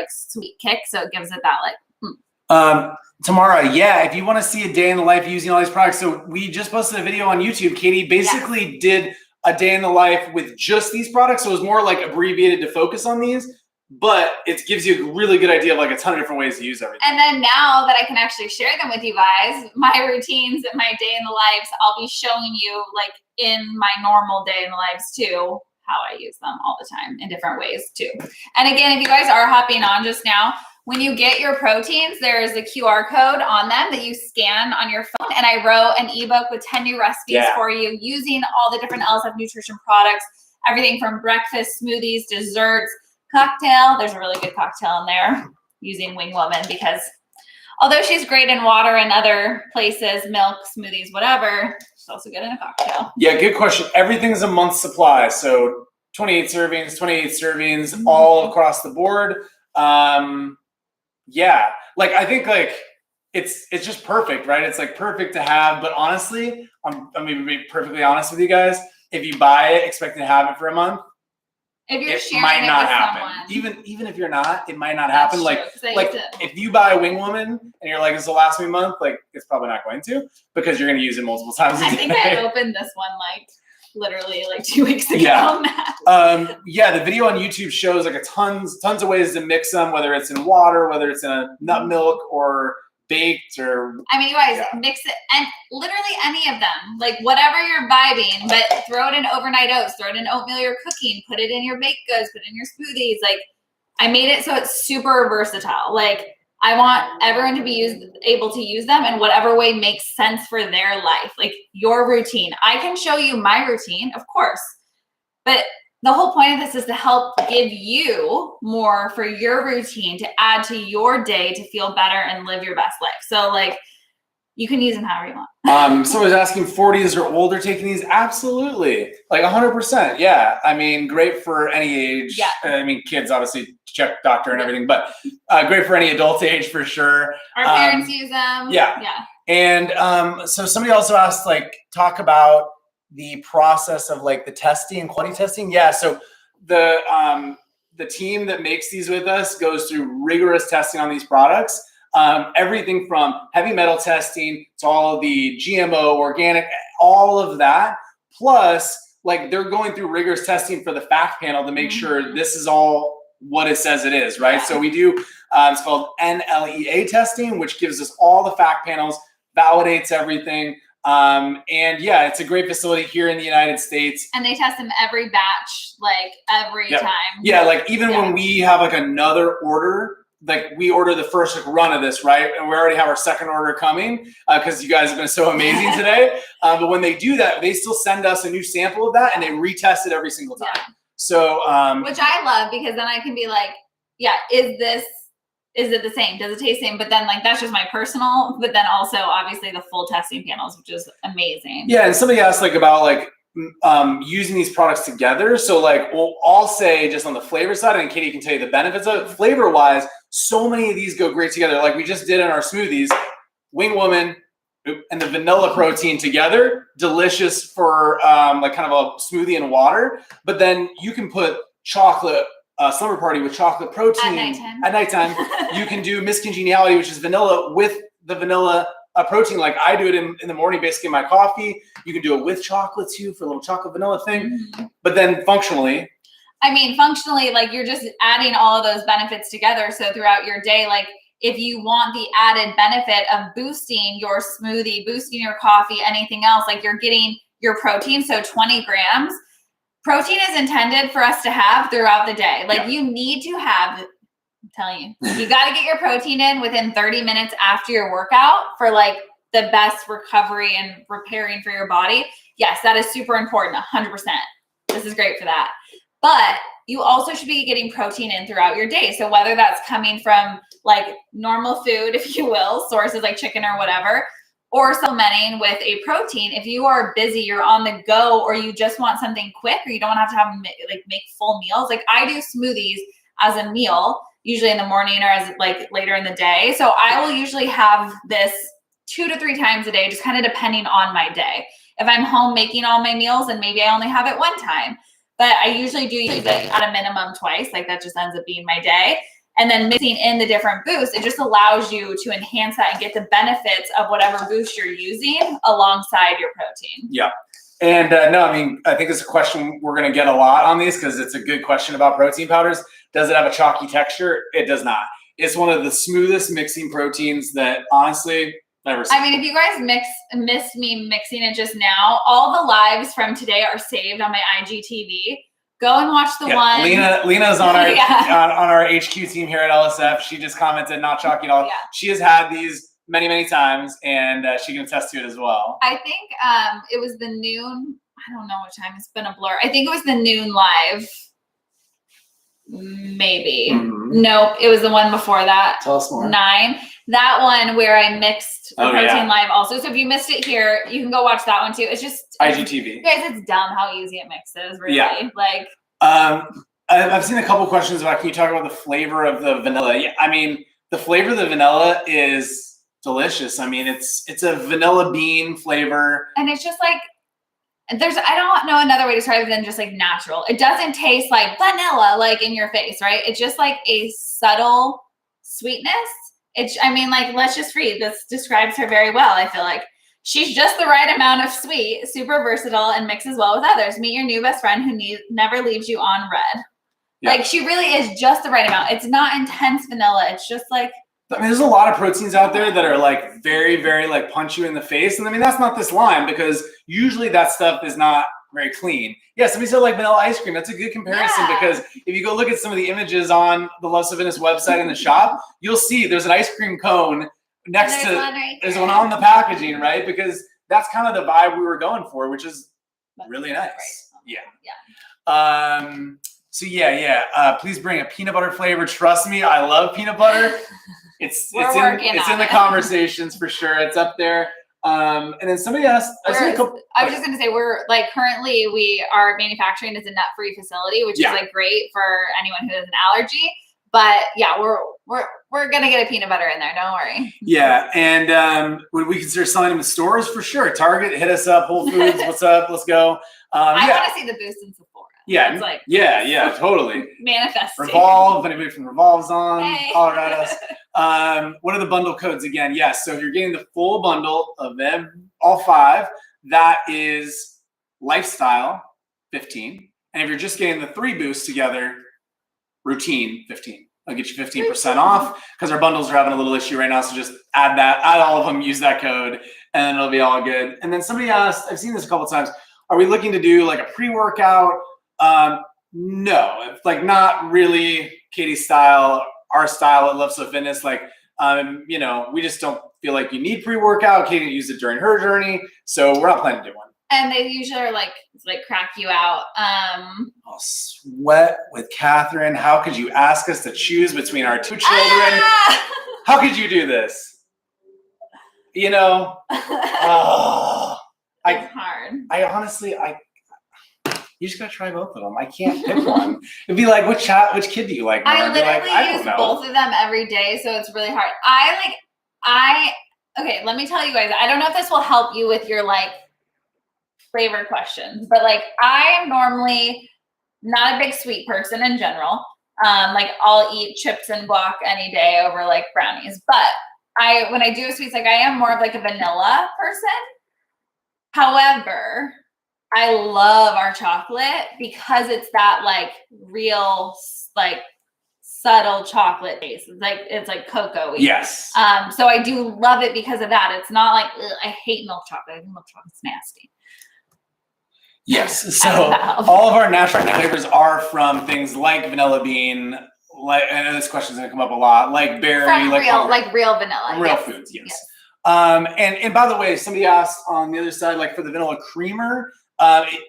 sweet kick. So it gives it that Tamara, if you want to see a day in the life using all these products, so we just posted a video on YouTube. Katie basically did a day in the life with just these products. So it was more abbreviated to focus on these, but it gives you a really good idea of a ton of different ways to use everything. And then now that I can actually share them with you guys, my routines and my day in the lives, I'll be showing you in my normal day in the lives too, how I use them all the time in different ways too. And again, if you guys are hopping on just now, when you get your proteins, there is a QR code on them that you scan on your phone. And I wrote an ebook with 10 new recipes for you using all the different LSF nutrition products, everything from breakfast, smoothies, desserts, cocktail. There's a really good cocktail in there using Wing Woman because although she's great in water and other places, milk, smoothies, whatever, she's also good in a cocktail. Yeah, good question. Everything's a month's supply. So 28 servings all across the board. I think it's just perfect, right? It's perfect to have, but honestly, I'm going to be perfectly honest with you guys. If you buy it expecting to have it for a month, if you're it might not happen. Even if you're not, it might not happen. If you buy a Wing Woman and you're this will last me a month, it's probably not going to because you're going to use it multiple times a day. I think I opened this one literally 2 weeks ago. The video on YouTube shows tons of ways to mix them, whether it's in water, whether it's in a nut milk or baked or. I mean, you guys mix it and literally any of them, whatever you're vibing, but throw it in overnight oats, throw it in oatmeal you're cooking, put it in your baked goods, put it in your smoothies. I made it so it's super versatile. I want everyone to be able to use them in whatever way makes sense for their life, your routine. I can show you my routine, of course, but the whole point of this is to help give you more for your routine to add to your day to feel better and live your best life. So you can use them however you want. Someone's asking 40s or older taking these. Absolutely. 100%. Yeah. I mean, great for any age. Yeah. I mean, kids obviously check doctor and everything, but great for any adult age for sure. Our parents use them. Yeah. And so somebody also asked, talk about the process of the testing, quality testing. Yeah. So the team that makes these with us goes through rigorous testing on these products. Everything from heavy metal testing to all of the GMO, organic, all of that. Plus, they're going through rigorous testing for the fact panel to make sure this is all what it says it is, right? So we do, it's called NLEA testing, which gives us all the fact panels, validates everything. It's a great facility here in the United States. And they test them every batch, every time. Yeah, even when we have another order, we order the first run of this, right? And we already have our second order coming because you guys have been so amazing today. But when they do that, they still send us a new sample of that and they retest it every single time. So, which I love, because then I can be like, yeah, is it the same? Does it taste the same? But then like, that's just my personal, but then also obviously the full testing panels, which is amazing. Yeah. And somebody asked like about like, using these products together. So like, well, I'll say just on the flavor side, and Katie can tell you the benefits of it. Flavor wise, so many of these go great together. Like we just did in our smoothies, Wing Woman and the vanilla protein together, delicious for like kind of a smoothie and water. But then you can put chocolate, Slumber Party with chocolate protein at nighttime. You can do Miscongeniality, which is vanilla with the vanilla protein. Like I do it in the morning, basically in my coffee. You can do it with chocolate too for a little chocolate vanilla thing. But then functionally, like you're just adding all of those benefits together. So throughout your day, like if you want the added benefit of boosting your smoothie, boosting your coffee, anything else, like you're getting your protein. So 20 grams. Protein is intended for us to have throughout the day. Like you need to have, I'm telling you got to get your protein in within 30 minutes after your workout for like the best recovery and repairing for your body. Yes, that is super important. 100%. This is great for that. But you also should be getting protein in throughout your day. So whether that's coming from like normal food, if you will, sources like chicken or whatever, or supplementing with a protein. If you are busy, you're on the go, or you just want something quick, or you don't have to have like make full meals. Like I do smoothies as a meal, usually in the morning or as like later in the day. So I will usually have this 2 to 3 times a day, just kind of depending on my day. If I'm home making all my meals, then maybe I only have it one time. But I usually do use it at a minimum twice. Like that just ends up being my day. And then mixing in the different boosts, it just allows you to enhance that and get the benefits of whatever boost you're using alongside your protein. Yeah. And no, I mean, I think it's a question we're going to get a lot on these because it's a good question about protein powders. Does it have a chalky texture? It does not. It's one of the smoothest mixing proteins that honestly never seen. I mean, if you guys missed me mixing it just now, all the lives from today are saved on my IGTV. Go and watch the one. Lena's on our on our HQ team here at LSF. She just commented, not chalky at all. Yeah. She has had these many times, and she can attest to it as well. I think it was the noon. I don't know what time. It's been a blur. I think it was the noon live. Maybe. Nope. It was the one before that. Tell us more. 9. That one where I mixed the protein live also. So if you missed it here, you can go watch that one too. It's just IGTV. Guys, it's dumb how easy it mixes, really. Yeah. Like I've seen a couple questions about, can you talk about the flavor of the vanilla? Yeah, I mean, the flavor of the vanilla is delicious. I mean, it's a vanilla bean flavor. And it's just like, I don't know another way to describe it than just like natural. It doesn't taste like vanilla, like in your face, right? It's just like a subtle sweetness. I mean, like, let's just read. This describes her very well, I feel like. She's just the right amount of sweet, super versatile, and mixes well with others. Meet your new best friend who never leaves you on red. Yeah. Like, she really is just the right amount. It's not intense vanilla. It's just like... I mean, there's a lot of proteins out there that are like very like punch you in the face. And I mean, that's not this line because usually that stuff is not very clean. Yeah, somebody said like vanilla ice cream. That's a good comparison because if you go look at some of the images on the Love So Fitness website in the shop, you'll see there's an ice cream cone next to, there's one on the packaging, right? Because that's kind of the vibe we were going for, which is really nice. Yeah. So please bring a peanut butter flavor. Trust me, I love peanut butter. It's in the conversations for sure. It's up there. And then somebody asked, I was just going to say, we're like, currently we are manufacturing as a nut-free facility, which is like great for anyone who has an allergy. But yeah, we're going to get a peanut butter in there. Don't worry. Yeah. And would we consider selling them in stores? For sure. Target, hit us up. Whole Foods, what's up? Let's go. I want to see the boost in Sephora. Yeah. It's like, totally. Manifesting. Revolve. If anybody from Revolve's on, hey. holler at us. What are the bundle codes again? Yes. So if you're getting the full bundle of them, all 5, that is Lifestyle 15. And if you're just getting the 3 boosts together, Routine 15. I'll get you 15% off because our bundles are having a little issue right now. So just add all of them, use that code, and it'll be all good. And then somebody asked, I've seen this a couple of times, are we looking to do like a pre-workout? No, it's like not really Katie's style, our style at Love So Fitness. Like, we just don't feel like you need pre-workout. Katie used it during her journey, so we're not planning to do one. And they usually are like, it's like crack you out. I'll sweat with Catherine. How could you ask us to choose between our 2 children? How could you do this? You know, it's hard. I honestly, you just gotta try both of them. I can't pick one. It'd be like, which kid do you like more? I literally I use both of them every day, so it's really hard. Okay, let me tell you guys, I don't know if this will help you with your like flavor questions, but like I am normally not a big sweet person in general. Like I'll eat chips and guac any day over like brownies, but when I do sweets, like I am more of like a vanilla person. However, I love our chocolate because it's that like real like subtle chocolate taste. It's like cocoa-y. Yes. So I do love it because of that. It's not like I hate milk chocolate. I think milk chocolate's nasty. Yes. So all of our natural flavors are from things like vanilla bean. Like, I know this question is gonna come up a lot. Like berry, from real vanilla. Real foods. Yes. And by the way, somebody asked on the other side, like for the vanilla creamer,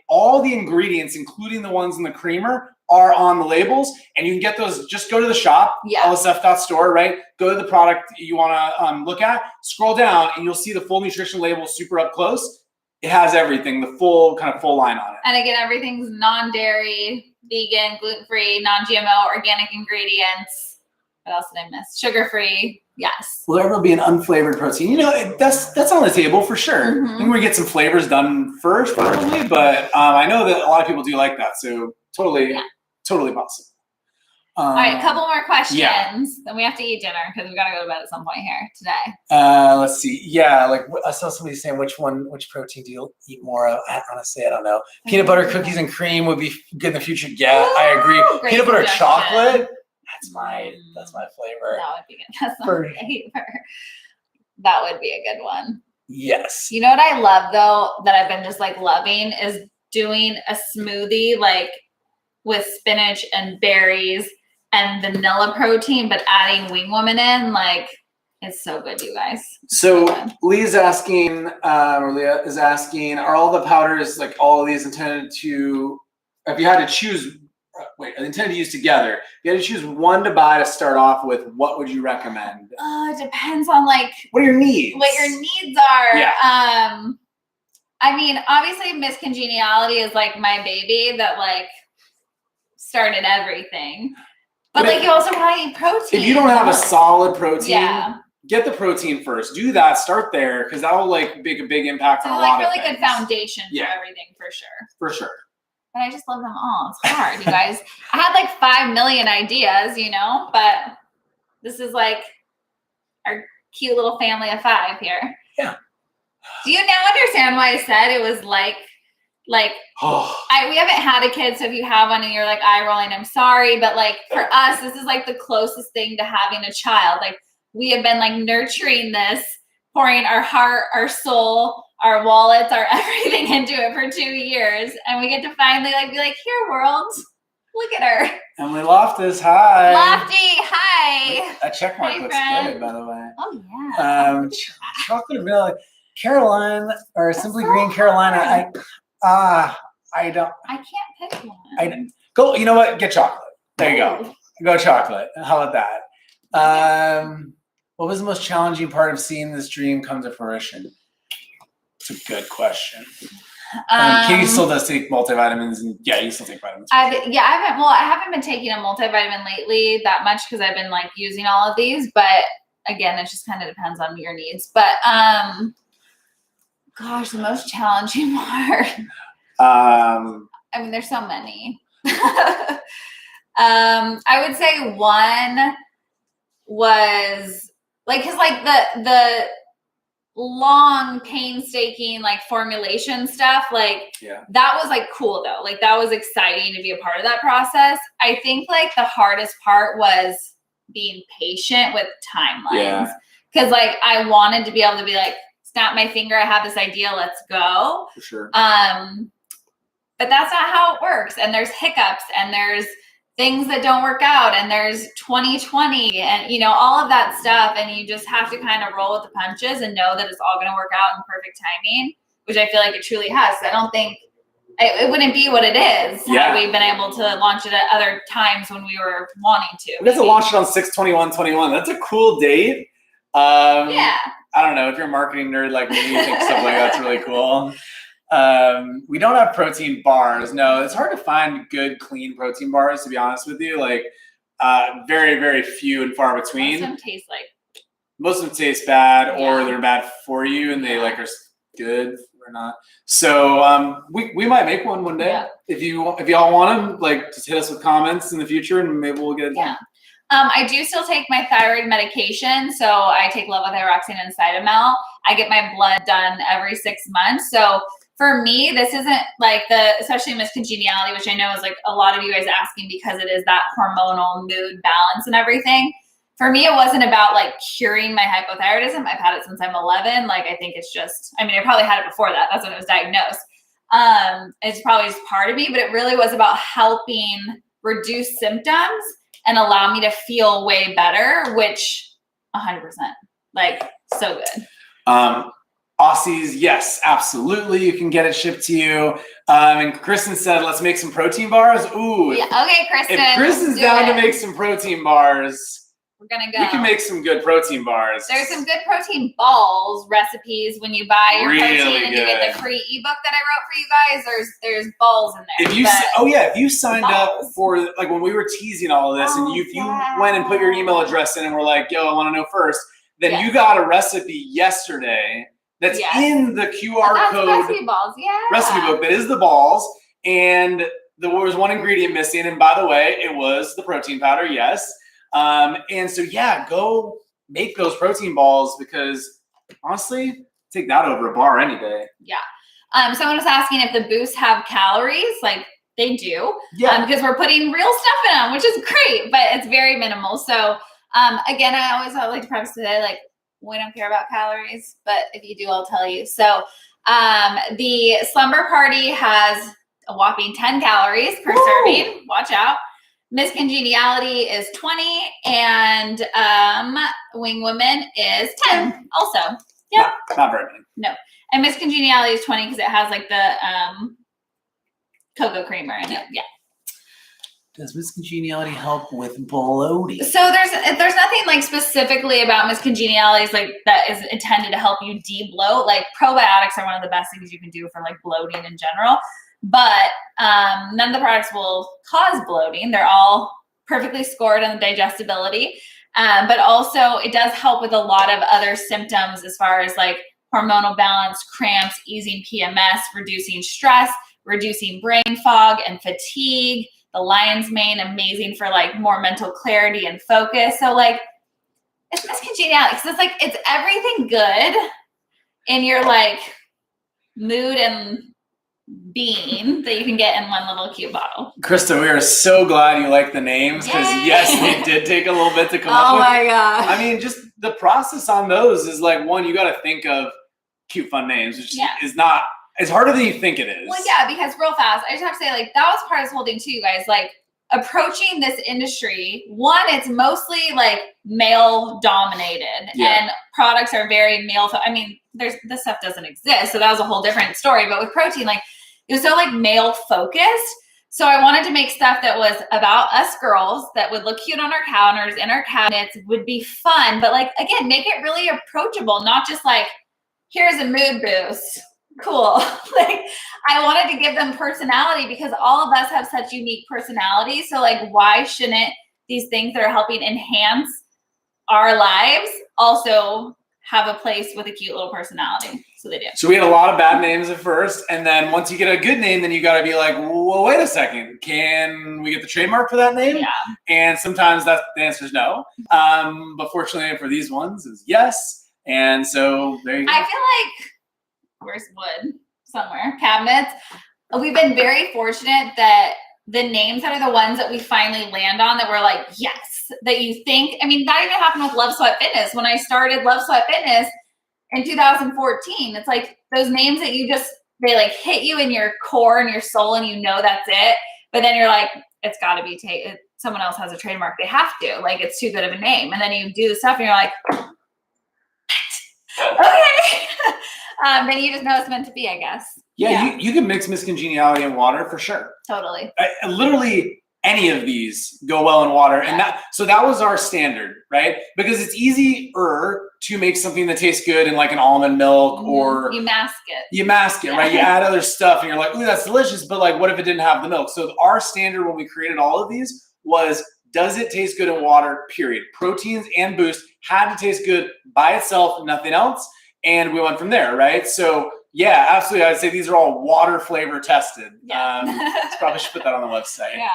all the ingredients, including the ones in the creamer, are on the labels, and you can get those. Just go to the shop, lsf.store, right? Go to the product you want to look at, scroll down, and you'll see the full nutrition label super up close. It has everything, the full line on it. And again, everything's non-dairy, vegan, gluten-free, non-GMO, organic ingredients. What else did I miss? Sugar-free. Yes. Will there ever be an unflavored protein? You know, that's on the table for sure. Mm-hmm. I think we get some flavors done first, probably, but I know that a lot of people do like that, so totally possible. All right, a couple more questions. Then we have to eat dinner because we got to go to bed at some point here today. Let's see. Yeah, like I saw somebody saying which protein do you eat more of? Honestly, I don't know. Peanut butter, cookies, and cream would be good in the future. Yeah, I agree. Peanut butter chocolate. That's my flavor. That would be good. That's my flavor. That would be a good one. Yes. You know what I love though that I've been just like loving is doing a smoothie like with spinach and berries and vanilla protein, but adding wing woman in, like it's so good, you guys. So Leah's asking, Leah is asking, are all the powders, like all of these intended to, if you had to choose, intended to use together, if you had to choose one to buy to start off with, what would you recommend? It depends on like what are your needs? What your needs are. Yeah. I mean, obviously Miscongeniality is like my baby that like started everything. But like you also want to eat protein. If you don't have a solid protein, get the protein first. Do that. Start there because that will like make a big impact on a lot of things. It's like really good foundation for everything for sure. For sure. But I just love them all. It's hard, you guys. I had like 5 million ideas, you know, but this is like our cute little family of 5 here. Yeah. Do you now understand why I said it was like we haven't had a kid, so if you have one and you're like eye rolling, I'm sorry, but like for us, this is like the closest thing to having a child. Like we have been like nurturing this, pouring our heart, our soul, our wallets, our everything into it for 2 years, and we get to finally like be like, here, world, look at her. Emily Loftus, hi. Lofty, hi. A check mark looks good, by the way. Oh yeah. Chocolate vanilla, Caroline or Simply Green Carolina. I can't pick one. Go. You know what? Get chocolate. There you go. Go chocolate. How about that? What was the most challenging part of seeing this dream come to fruition? It's a good question. Katie still does take multivitamins, and you still take vitamins. I haven't been taking a multivitamin lately that much because I've been like using all of these. But again, it just kind of depends on your needs. But gosh, the most challenging part. I mean, there's so many. I would say one was like, cause like the long painstaking like formulation stuff, like that was like cool though. Like that was exciting to be a part of that process. I think like the hardest part was being patient with timelines. Yeah. Cause like I wanted to be able to be like, snap my finger, I have this idea, let's go. For sure. But that's not how it works. And there's hiccups and there's things that don't work out and there's 2020 and, you know, all of that stuff. And you just have to kind of roll with the punches and know that it's all going to work out in perfect timing, which I feel like it truly has. I don't think it wouldn't be what it is had we been able to launch it at other times when we were wanting to. We got to launch it on 6/21/21. That's a cool date. I don't know. If you're a marketing nerd like me, you think stuff like that's really cool. We don't have protein bars. No, it's hard to find good, clean protein bars, to be honest with you. Like, very, very few and far between. Most of them taste bad, or they're bad for you, and they like are good or not. So we might make one day. Yeah. If y'all want them, like, just hit us with comments in the future, and maybe we'll get it done. I do still take my thyroid medication, so I take levothyroxine and Cytomel. I get my blood done every 6 months. So for me, this isn't like especially Miscongeniality, which I know is like a lot of you guys asking because it is that hormonal mood balance and everything. For me, it wasn't about like curing my hypothyroidism. I've had it since I'm 11. Like, I think it's just, I mean, I probably had it before that. That's when it was diagnosed. It's probably just part of me, but it really was about helping reduce symptoms and allow me to feel way better, which 100%, like, so good. Aussies, yes, absolutely. You can get it shipped to you. And Kristen said, let's make some protein bars. Ooh. Yeah, okay, Kristen. If Kristen's down to make some protein bars, we're going to go. We can make some good protein bars. There's some good protein balls recipes when you buy your protein and you get the free ebook that I wrote for you guys. There's balls in there. If you signed up for, like, when we were teasing all of this, and you went and put your email address in and were like, yo, I want to know first, then you got a recipe yesterday that's in the QR code recipe balls, recipe book that is the balls, and there was one ingredient missing, and by the way, it was the protein powder, yes. And so, go make those protein balls, because honestly, take that over a bar any day. Yeah. Someone was asking if the boosts have calories. Like, they do. Yeah. Because we're putting real stuff in them, which is great, but it's very minimal. So, again, I always like to preface today, like, we don't care about calories, but if you do, I'll tell you. So, the Slumber Party has a whopping 10 calories per serving. Watch out. Miscongeniality is 20, and Wing Woman is 10 also. Yep. Not very many. No. And Miscongeniality is 20 because it has like the cocoa creamer in it. Yeah. Does Miscongeniality help with bloating? So there's nothing like specifically about Miscongeniality like that is intended to help you de-bloat. Like, probiotics are one of the best things you can do for like bloating in general. But none of the products will cause bloating. They're all perfectly scored on the digestibility. But also it does help with a lot of other symptoms as far as like hormonal balance, cramps, easing PMS, reducing stress, reducing brain fog and fatigue. The lion's mane, amazing for like more mental clarity and focus. So like, it's Miscongeniality because it's like, it's everything good in your like mood and being that you can get in one little cute bottle. Krista, we are so glad you like the names, because yes, we did take a little bit to come up with. Oh my god! I mean, just the process on those is like, one, you got to think of cute, fun names, which is not. It's harder than you think it is. Well, yeah, because real fast, I just have to say, like, that was part of this whole thing too, you guys. Like, approaching this industry, one, it's mostly like male dominated, and products are very male. I mean, this stuff doesn't exist, so that was a whole different story. But with protein, like, it was so like male focused. So I wanted to make stuff that was about us girls, that would look cute on our counters, in our cabinets, would be fun, but like, again, make it really approachable, not just like, here's a mood boost. Cool. Like, I wanted to give them personality, because all of us have such unique personalities. So like, why shouldn't these things that are helping enhance our lives also have a place with a cute little personality? So they do. So we had a lot of bad names at first, and then once you get a good name, then you got to be like, well, wait a second, can we get the trademark for that name? Yeah. And sometimes the answer is no. But fortunately for these ones, is yes. And so there you go. I feel like, where's wood? Somewhere. Cabinets. We've been very fortunate that the names that are the ones that we finally land on, that we're like, yes, that you think. I mean, that even happened with Love Sweat Fitness. When I started Love Sweat Fitness in 2014, it's like those names that they like hit you in your core and your soul, and you know that's it. But then you're like, it's got to be someone else has a trademark. They have to. Like, it's too good of a name. And then you do the stuff and you're like, Okay. Then you just know it's meant to be, I guess. Yeah. You can mix Miscongeniality in water for sure. Totally. Literally any of these go well in water. And that was our standard, right? Because it's easier to make something that tastes good in like an almond milk or you mask it. You mask it, right? You add other stuff and you're like, ooh, that's delicious. But like, what if it didn't have the milk? So our standard when we created all of these was, does it taste good in water, period. Proteins and Boost had to taste good by itself, nothing else. And we went from there, right? So yeah, absolutely. I'd say these are all water flavor tested. Yeah. Probably should put that on the website. Yeah.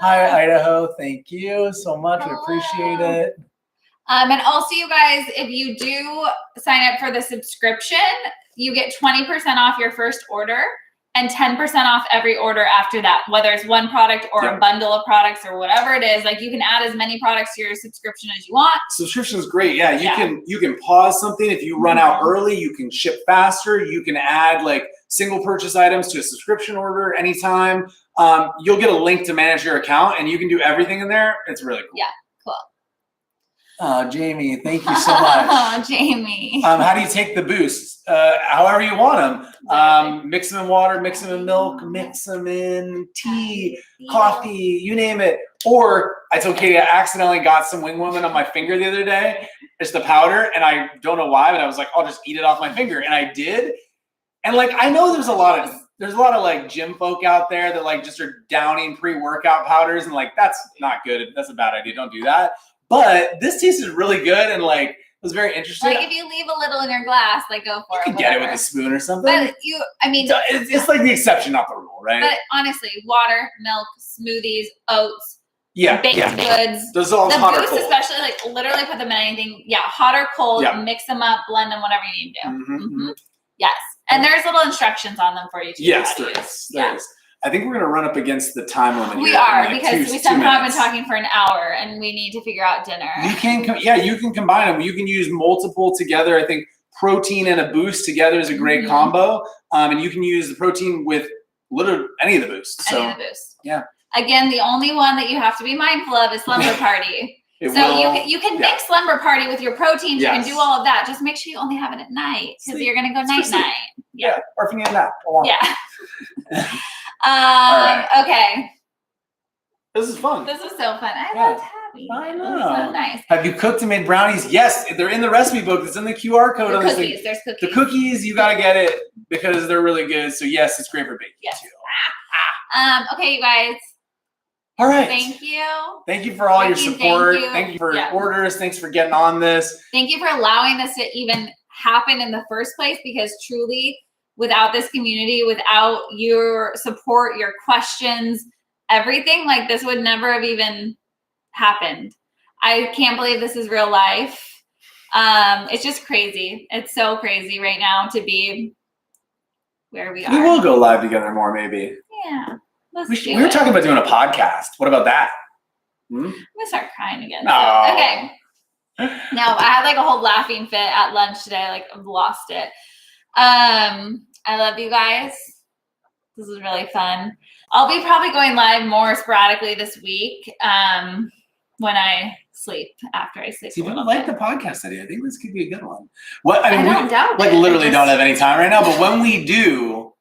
Hi, Idaho. Thank you so much. We appreciate it. And also, you guys, if you do sign up for the subscription, you get 20% off your first order and 10% off every order after that, whether it's one product or a bundle of products or whatever it is. Like, you can add as many products to your subscription as you want. Subscription is great. Yeah, you can pause something. If you run out early, you can ship faster. You can add like single purchase items to a subscription order anytime. You'll get a link to manage your account and you can do everything in there. It's really cool. Yeah, cool. Jamie, thank you so much. Oh, Jamie. How do you take the Boosts? However you want them. Mix them in water, mix them in milk, mix them in tea, coffee, you name it. Or I told Katie, I accidentally got some Wing Woman on my finger the other day. It's the powder, and I don't know why, but I was like, I'll just eat it off my finger, and I did. And like, I know there's a lot of like gym folk out there that like just are downing pre-workout powders, and like that's not good. That's a bad idea. Don't do that. But this tasted really good, and like it was very interesting. Like if you leave a little in your glass, like go for it. You can get it with a spoon or something. But it's like the exception, not the rule, right? But honestly, water, milk, smoothies, oats, baked goods. Those all the hot or Boost, cold. especially, like literally put them in anything. Yeah, hot or cold. Yeah. Mix them up, blend them, whatever you need to do. Yes, and there's little instructions on them for you too. Yes, there is. I think we're going to run up against the time limit. We are, because we somehow have been talking for an hour and we need to figure out dinner. You can combine them. You can use multiple together. I think protein and a Boost together is a great combo. And you can use the protein with literally any of the Boosts. Any of the Boosts. Yeah. Again, the only one that you have to be mindful of is Slumber Party. You can mix Slumber Party with your proteins. You can do all of that. Just make sure you only have it at night, because you're going to go night-night. Yeah. Or if you need a nap. Yeah. Right. Okay. This is fun. This was so fun. I loved having I it. know. It was so nice. Have you cooked and made brownies? Yes, they're in the recipe book. It's in the QR code on this thing. There's cookies. The cookies, you gotta get it because they're really good. So yes, it's great for baking too. Okay, you guys. All right. Thank you. Thank you for all your support. Thank you for your orders. Thanks for getting on this. Thank you for allowing this to even happen in the first place, because truly, without this community, without your support, your questions, everything, like this would never have even happened. I can't believe this is real life. It's just crazy. It's so crazy right now to be where we are. We will go live together more, maybe. Yeah. We were talking about doing a podcast. What about that? I'm gonna start crying again. Oh. So, okay. No, I had like a whole laughing fit at lunch today. Like, I've lost it. I love you guys. This is really fun. I'll be probably going live more sporadically this week when I sleep, after I sleep. See, people like the podcast idea. I think this could be a good one. What I don't doubt like it. literally don't have any time right now, but when we do,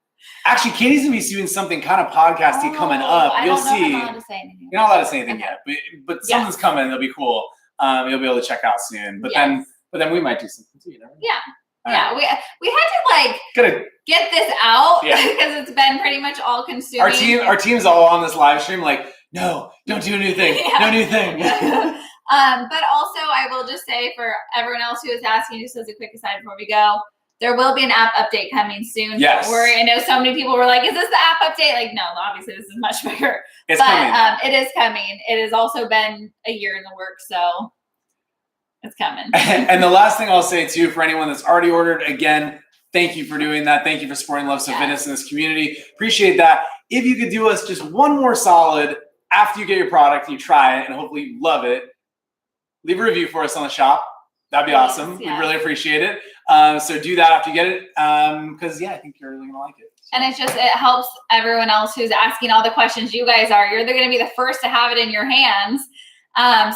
actually, Katie's gonna be doing something kind of podcasty coming up. You'll see. You're not allowed to say anything. You're not allowed to say anything yet, but something's coming. It'll be cool. You'll be able to check out soon. But then we might do something too. You know? Yeah. Yeah, we had to like get this out because it's been pretty much all consuming. Our team's all on this live stream like, no, don't do a new thing. No new thing. But also, I will just say for everyone else who is asking, just as a quick aside before we go, there will be an app update coming soon. Yes. I know so many people were like, is this the app update? Like, no, obviously this is much bigger. It's coming. It is coming. It has also been a year in the works, so it's coming. And the last thing I'll say too, for anyone that's already ordered, again, thank you for doing that. Thank you for supporting Love So Fitness in this community. Appreciate that. If you could do us just one more solid after you get your product and you try it and hopefully you love it, leave a review for us on the shop. That'd be awesome. We'd really appreciate it. So do that after you get it. Because I think you're really gonna like it. And it helps everyone else who's asking all the questions you guys are. You're going to be the first to have it in your hands.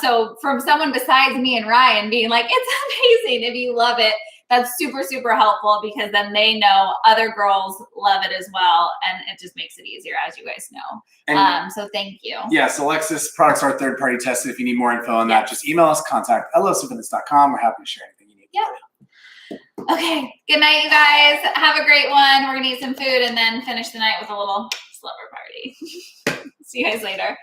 So from someone besides me and Ryan being like, it's amazing if you love it, that's super, super helpful because then they know other girls love it as well. And it just makes it easier, as you guys know. And so thank you. Yes, Alexis products are third-party tested. If you need more info on that, just email us, contact@lovesofitness.com. We're happy to share anything you need. Yep. Okay. Good night, you guys. Have a great one. We're going to eat some food and then finish the night with a little slumber party. See you guys later.